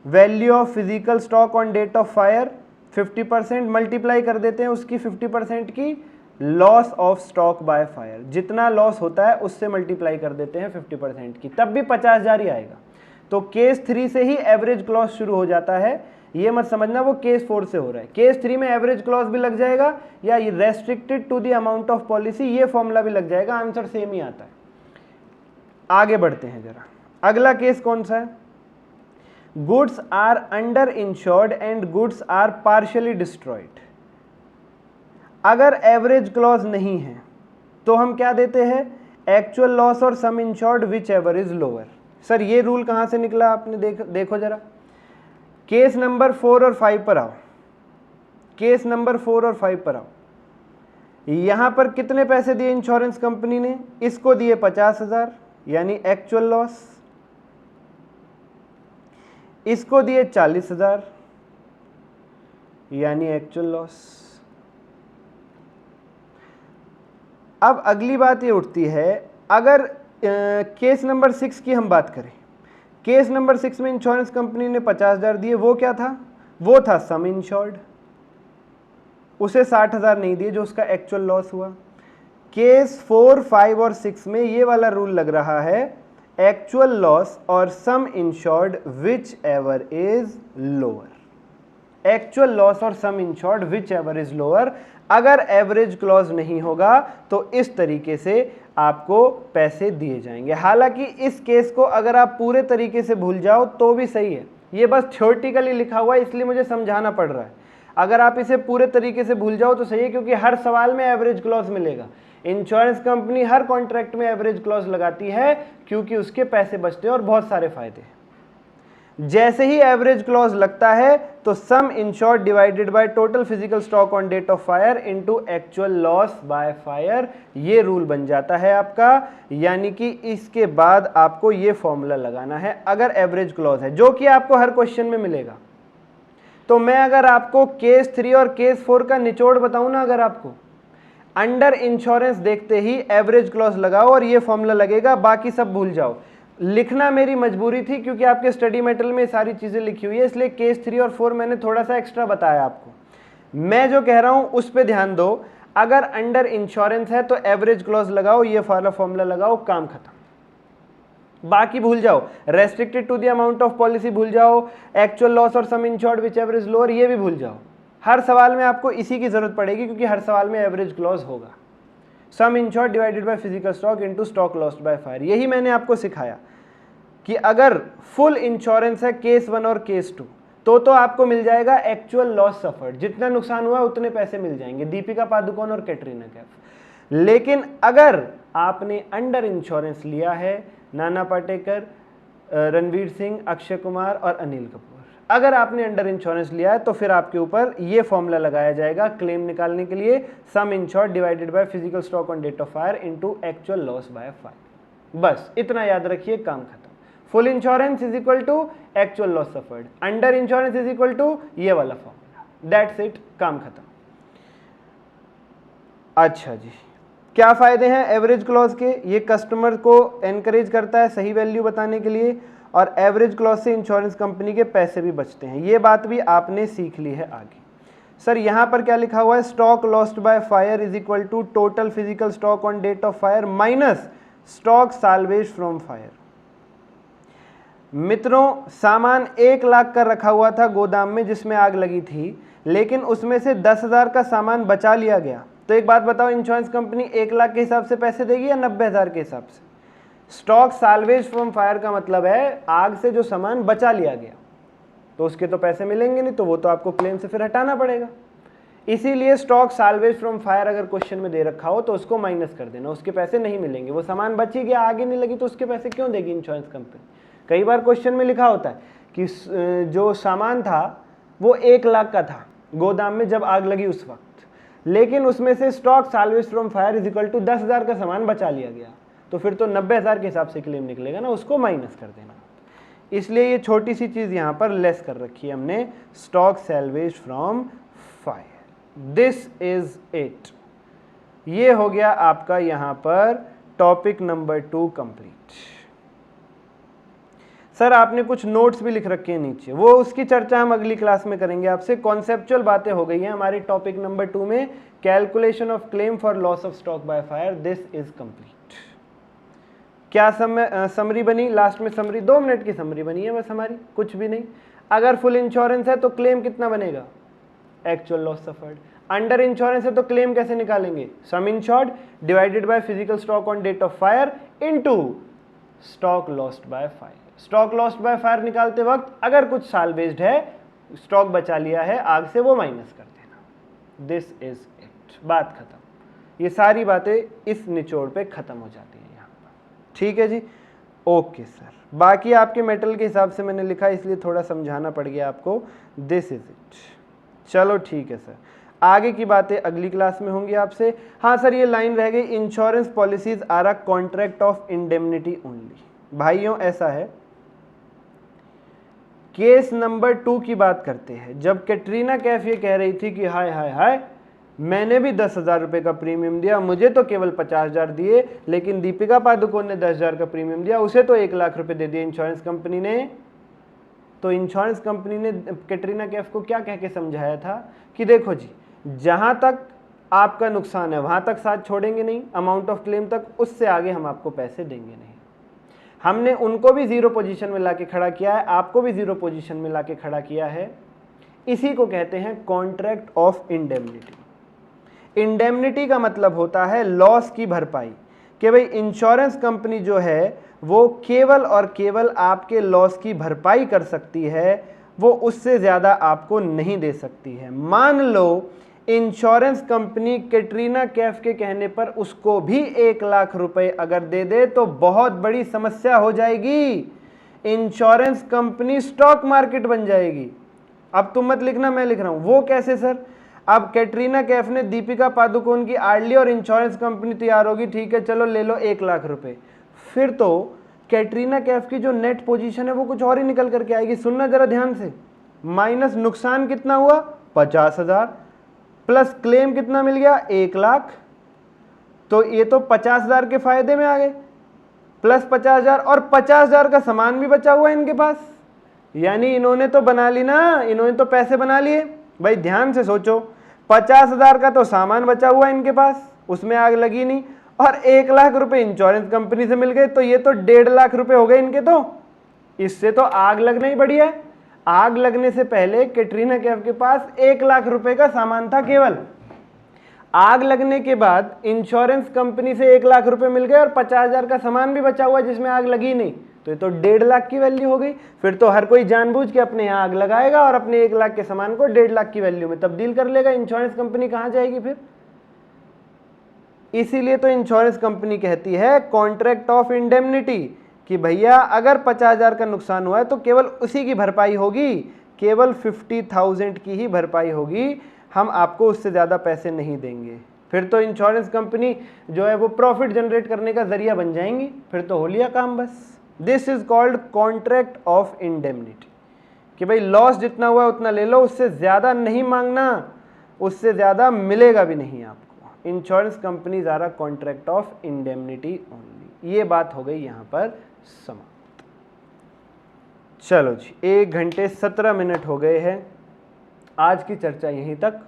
Speaker 2: value of physical stock on date of fire 50%, multiply कर देते हैं उसकी 50% की loss of stock by fire, जितना लॉस होता है उससे मल्टीप्लाई कर देते हैं 50% की, तब भी 50,000 ही आएगा। तो केस 3 से ही एवरेज क्लॉज शुरू हो जाता है। ये मत समझना वो केस 4 से हो रहा है। केस 3 में एवरेज क्लॉज भी लग जाएगा या restricted to the amount of policy, ये फॉर्मूला भी लग जाएगा, आंसर सेम ही आता है। आगे बढ़ते हैं जरा। अगला केस कौन सा है? Goods are under insured and goods are partially destroyed. अगर एवरेज क्लॉज नहीं है तो हम क्या देते हैं? एक्चुअल लॉस और sum insured whichever is lower. Sir ये रूल कहाँ से निकला आपने देखो जरा, केस नंबर 4 और 5 पर आओ, केस नंबर 4 और 5 पर आओ। यहां पर कितने पैसे दिए इंश्योरेंस कंपनी ने, इसको दिए 50,000 यानी एक्चुअल लॉस, इसको दिए 40,000 यानी एक्चुअल लॉस। अब अगली बात ये उठती है, अगर केस नंबर 6 की हम बात करें, केस नंबर 6 में इंश्योरेंस कंपनी ने 50,000 दिए, वो क्या था, वो था सम इंश्योर्ड, उसे 60,000 नहीं दिए जो उसका एक्चुअल लॉस हुआ। केस 4, 5 और 6 में ये वाला रूल लग रहा है, एक्चुअल लॉस और sum insured whichever is lower, actual loss और sum insured whichever is lower. अगर एवरेज क्लॉज नहीं होगा तो इस तरीके से आपको पैसे दिए जाएंगे। हालांकि इस केस को अगर आप पूरे तरीके से भूल जाओ तो भी सही है, ये बस थ्योरेटिकली लिखा हुआ है इसलिए मुझे समझाना पड़ रहा है। अगर आप इसे पूरे तरीके से भूल जाओ तो सही है, क्योंकि हर सवाल में एवरेज क्लॉज मिलेगा। इंश्योरेंस कंपनी हर कॉन्ट्रैक्ट में एवरेज क्लॉज लगाती है क्योंकि उसके पैसे बचते हैं और बहुत सारे फायदे हैं। जैसे ही एवरेज क्लॉज लगता है तो sum insured divided by total physical stock on date of fire into actual loss by fire, ये रूल बन जाता है आपका। यानी कि इसके बाद आपको ये फॉर्मूला लगाना है अगर एवरेज क्लॉज है, जो कि आपको हर क्वेश्चन में मिलेगा। तो मैं अगर आपको केस 3 और केस 4 का निचोड़ बताऊं ना, अगर आपको अंडर इंश्योरेंस देखते ही एवरेज क्लॉज लगाओ और ये फॉर्मूला लगेगा, बाकी सब भूल जाओ। लिखना मेरी मजबूरी थी क्योंकि आपके स्टडी मटेरियल में सारी चीजें लिखी हुई है, इसलिए केस 3 और 4 मैंने थोड़ा सा एक्स्ट्रा बताया आपको। मैं जो कह रहा हूं उस पर ध्यान दो। अगर अंडर इंश्योरेंस है तो एवरेज क्लॉज लगाओ, ये फॉर्मूला लगाओ, काम खत्म। बाकी भूल जाओ, restricted to the amount of policy भूल जाओ, एक्चुअल लॉस और sum insured whichever is lower ये भी भूल जाओ। हर सवाल में आपको इसी की जरूरत पड़ेगी क्योंकि हर सवाल में एवरेज क्लॉज होगा। सम insured divided by physical stock into stock lost by fire, यही मैंने आपको सिखाया कि अगर फुल इंश्योरेंस है केस 1 और केस 2 तो आपको मिल जाएगा एक्चुअल लॉस सफर्ड, जितना नुकसान हुआ उतने पैसे मिल जाएंगे, दीपिका पादुकोण और कैटरीना कैफ। लेकिन अगर आपने अंडर इंश्योरेंस लिया है, नाना पाटेकर, रणवीर सिंह, अक्षय कुमार और अनिल कपूर, अगर आपने अंडर इंश्योरेंस लिया है तो फिर आपके ऊपर ये फॉर्मूला लगाया जाएगा क्लेम निकालने के लिए, sum insured divided by physical stock on date of fire into actual loss by fire. बस इतना याद रखिए, काम खत्म। Full insurance is equal to actual loss suffered, under insurance is equal to ये वाला फॉर्मूला, दैट्स इट, काम खत्म। अच्छा जी, क्या फायदे हैं एवरेज क्लॉज के? ये कस्टमर को एनकरेज करता है सही वैल्यू बताने के लिए, और एवरेज क्लॉज से इंश्योरेंस कंपनी के पैसे भी बचते हैं। ये बात भी आपने सीख ली है आगे। सर यहाँ पर क्या लिखा हुआ है, stock lost by fire is equal to total physical stock on date of fire minus stock salvage from fire. मित्रों, सामान 1 लाख का रखा हुआ था गोदाम में जिसमें आग लगी थी, लेकिन उसमें से 10,000 का सामान बचा लिया गया। तो एक बात बताओ, इंश्योरेंस कंपनी 1 लाख के हिसाब से पैसे देगी या 90,000 के हिसाब से? स्टॉक साल्वेज फ्रॉम फायर का मतलब है आग से जो सामान बचा लिया गया, तो उसके तो पैसे मिलेंगे नहीं, तो वो तो आपको क्लेम से फिर हटाना पड़ेगा। इसीलिए स्टॉक साल्वेज फ्रॉम फायर अगर क्वेश्चन में दे रखा हो तो उसको माइनस कर देना, उसके पैसे नहीं मिलेंगे। वो सामान बच ही गया, आगे नहीं लगी, तो उसके पैसे क्यों देगी इंश्योरेंस कंपनी? कई बार क्वेश्चन में लिखा होता है कि जो सामान था वो 1 लाख का था गोदाम में जब आग लगी उस वक्त, लेकिन उसमें से stock salvage from fire is equal to 10,000 का सामान बचा लिया गया, तो फिर तो 90,000 के हिसाब से क्लेम निकलेगा ना, उसको माइनस कर देना। इसलिए ये छोटी सी चीज यहां पर लेस कर रखी है हमने, stock salvage from fire. This is it. ये हो गया आपका यहां पर टॉपिक नंबर 2 कंप्लीट। सर आपने कुछ नोट्स भी लिख रखे हैं नीचे, वो उसकी चर्चा हम अगली क्लास में करेंगे आपसे। कॉन्सेप्चुअल बातें हो गई हैं हमारी टॉपिक नंबर 2 में, calculation of claim for loss of stock by fire, this is complete. क्या समरी बनी? लास्ट में समरी 2 मिनट की समरी बनी है बस हमारी, कुछ भी नहीं। अगर फुल इंश्योरेंस है तो क्लेम कितना बनेगा? Actual loss suffered. Under insurance है तो क्लेम कैसे निकालेंगे? Sum insured divided by physical stock on date of fire into stock lost by fire. Stock lost by fire निकालते वक्त अगर कुछ साल्वेज्ड है, स्टॉक बचा लिया है आग से, वो माइनस कर देना। दिस इज इट, बात खत्म। ये सारी बातें इस निचोड़ पे खत्म हो जाती है यहाँ पर, ठीक है जी। ओके सर, बाकी आपके मेटल के हिसाब से मैंने लिखा इसलिए थोड़ा समझाना पड़ गया आपको, दिस इज इट। चलो ठीक है सर, आगे की बातें अगली क्लास में होंगी आपसे। हाँ सर, ये लाइन रह गई, insurance policies are a contract of indemnity only. भाइयों ऐसा है, केस नंबर 2 की बात करते हैं। जब कैटरीना कैफ ये कह रही थी कि हाय हाय हाय, मैंने भी 10,000 रुपये का प्रीमियम दिया, मुझे तो केवल 50,000 दिए, लेकिन दीपिका पादुकोण ने 10,000 का प्रीमियम दिया, उसे तो 1,00,000 रुपये दे दिए इंश्योरेंस कंपनी ने। तो इंश्योरेंस कंपनी ने कैटरीना कैफ को क्या कह के समझाया था कि देखो जी, जहां तक आपका नुकसान है वहां तक साथ छोड़ेंगे नहीं, अमाउंट ऑफ क्लेम तक, उससे आगे हम आपको पैसे देंगे नहीं। हमने उनको भी जीरो पोजीशन में लाके खड़ा किया है, आपको भी जीरो पोजीशन में लाके खड़ा किया है। इसी को कहते हैं कॉन्ट्रैक्ट ऑफ इंडेमनिटी। इंडेमनिटी का मतलब होता है लॉस की भरपाई, कि भाई इंश्योरेंस कंपनी जो है वो केवल और केवल आपके लॉस की भरपाई कर सकती है, वो उससे ज़्यादा आपको नहीं दे सकती है। मान लो इंश्योरेंस कंपनी कैटरीना कैफ के कहने पर उसको भी 1,00,000 रुपए अगर दे दे तो बहुत बड़ी समस्या हो जाएगी, इंश्योरेंस कंपनी स्टॉक मार्केट बन जाएगी। अब तुम मत लिखना, मैं लिख रहा हूं। वो कैसे सर? अब कैटरीना कैफ ने दीपिका पादुकोण की आड़ ली और इंश्योरेंस कंपनी तैयार होगी, ठीक है चलो ले लो 1,00,000 रुपए, फिर तो कैटरीना कैफ की जो नेट पोजीशन है वो कुछ और ही निकल करके आएगी। सुनना जरा ध्यान से, माइनस नुकसान कितना हुआ 50,000, प्लस क्लेम कितना मिल गया 1,00,000, तो ये तो 50,000 के फायदे में आ गए, प्लस 50,000 और 50,000 का सामान भी बचा हुआ है इनके पास। यानी इन्होंने तो बना ली ना, इन्होंने तो पैसे बना लिए। भाई ध्यान से सोचो, 50,000 का तो सामान बचा हुआ है इनके पास, उसमें आग लगी नहीं, और 1,00,000 रुपए इंश्योरेंस कंपनी से मिल गए, तो ये तो 1,50,000 रुपए हो गए इनके। तो इससे तो आग लगना ही बढ़िया है। आग लगने से पहले कैटरीना कैफ के पास 1,00,000 रुपए का सामान था केवल, आग लगने के बाद इंश्योरेंस कंपनी से 1,00,000 रुपए मिल गए और 50,000 का सामान भी बचा हुआ जिसमें आग लगी नहीं, तो ये तो 1,50,000 की वैल्यू हो गई। फिर तो हर कोई जानबूझ के अपने यहाँ आग लगाएगा और अपने 1,00,000 के सामान को 1,50,000 की वैल्यू में तब्दील कर लेगा। इंश्योरेंस कंपनी कहाँ जाएगी फिर? इसीलिए तो इंश्योरेंस कंपनी कहती है कॉन्ट्रैक्ट ऑफ इंडेमनिटी, कि भैया अगर 50,000 का नुकसान हुआ है तो केवल उसी की भरपाई होगी, केवल 50,000 की ही भरपाई होगी, हम आपको उससे ज़्यादा पैसे नहीं देंगे। फिर तो इंश्योरेंस कंपनी जो है वो प्रॉफिट जनरेट करने का जरिया बन जाएंगी, फिर तो हो लिया काम बस। This is called contract of indemnity, कि भाई लॉस जितना हुआ उतना ले लो, उससे ज़्यादा नहीं मांगना, उससे ज़्यादा मिलेगा भी नहीं आपको। Insurance companies are a contract of indemnity only. ये बात हो गई यहाँ पर समाप्त। चलो जी, 1 घंटे 17 मिनट हो गए हैं, आज की चर्चा यहीं तक।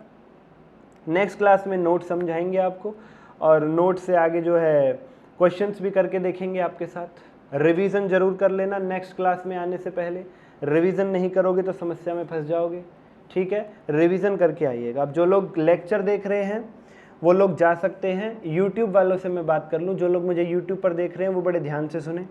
Speaker 2: नेक्स्ट क्लास में नोट समझाएंगे आपको, और नोट से आगे जो है क्वेश्चंस भी करके देखेंगे आपके साथ। रिवीजन जरूर कर लेना, नेक्स्ट क्लास में आने से पहले रिवीजन नहीं करोगे तो समस्या में फंस जाओगे, ठीक है? रिवीजन करके आइएगा। अब जो लोग लेक्चर देख रहे हैं वो लोग जा सकते हैं। यूट्यूब वालों से मैं बात कर लूँ, जो लोग मुझे यूट्यूब पर देख रहे हैं वो बड़े ध्यान से सुने।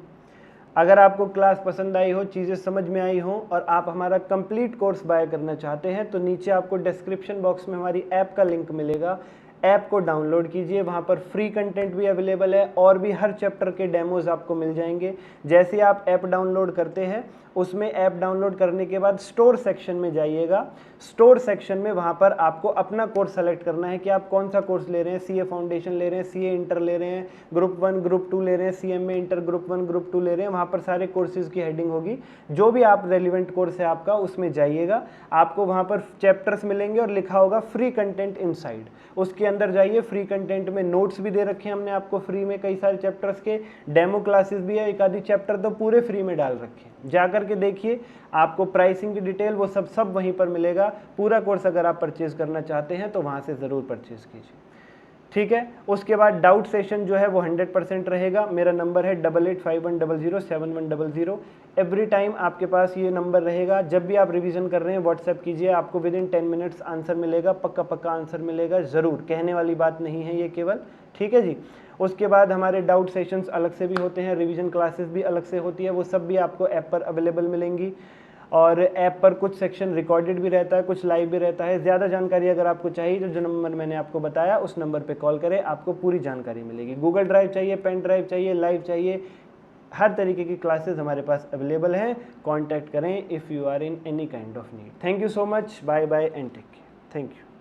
Speaker 2: अगर आपको क्लास पसंद आई हो, चीज़ें समझ में आई हो और आप हमारा कंप्लीट कोर्स बाय करना चाहते हैं, तो नीचे आपको डिस्क्रिप्शन बॉक्स में हमारी ऐप का लिंक मिलेगा। ऐप को डाउनलोड कीजिए, वहाँ पर फ्री कंटेंट भी अवेलेबल है और भी हर चैप्टर के डेमोज आपको मिल जाएंगे। जैसे आप ऐप डाउनलोड करते हैं, उसमें ऐप डाउनलोड करने के बाद स्टोर सेक्शन में जाइएगा। स्टोर सेक्शन में वहाँ पर आपको अपना कोर्स सेलेक्ट करना है कि आप कौन सा कोर्स ले रहे हैं। सीए फाउंडेशन ले रहे हैं, सीए इंटर ले रहे हैं, ग्रुप 1 ग्रुप 2 ले रहे हैं, सीएमए इंटर ग्रुप 1 ग्रुप 2 ले रहे हैं। वहाँ पर सारे कोर्सेज की हेडिंग होगी, जो भी आप रेलिवेंट कोर्स है आपका उसमें जाइएगा। आपको वहाँ पर चैप्टर्स मिलेंगे और लिखा होगा फ्री कंटेंट इनसाइड, उसके अंदर जाइए। फ्री कंटेंट में नोट्स भी दे रखे हैं हमने आपको फ्री में, कई सारे चैप्टर्स के डेमो क्लासेस भी है, एक आधी चैप्टर तो पूरे फ्री में डाल रखे हैं। जाकर के देखिए, आपको प्राइसिंग की डिटेल वो सब वहीं पर मिलेगा। पूरा कोर्स अगर आप परचेज करना चाहते हैं तो वहाँ से ज़रूर परचेज कीजिए, ठीक है? उसके बाद डाउट सेशन जो है वो 100% रहेगा। मेरा नंबर है 8851007100। एवरी टाइम आपके पास ये नंबर रहेगा। जब भी आप रिवीजन कर रहे हैं व्हाट्सएप कीजिए, आपको विदिन 10 मिनट्स आंसर मिलेगा, पक्का आंसर मिलेगा ज़रूर, कहने वाली बात नहीं है ये केवल, ठीक है जी? उसके बाद हमारे डाउट सेशंस अलग से भी होते हैं, रिवीजन क्लासेस भी अलग से होती है, वो सब भी आपको ऐप पर अवेलेबल मिलेंगी। और ऐप पर कुछ सेक्शन रिकॉर्डेड भी रहता है, कुछ लाइव भी रहता है। ज़्यादा जानकारी अगर आपको चाहिए तो जो नंबर मैंने आपको बताया उस नंबर पे कॉल करें, आपको पूरी जानकारी मिलेगी। गूगल ड्राइव चाहिए, पेन ड्राइव चाहिए, लाइव चाहिए, हर तरीके की क्लासेस हमारे पास अवेलेबल हैं। कॉन्टैक्ट करें if you are in any kind of need. Thank you so much, bye bye and take care. Thank you.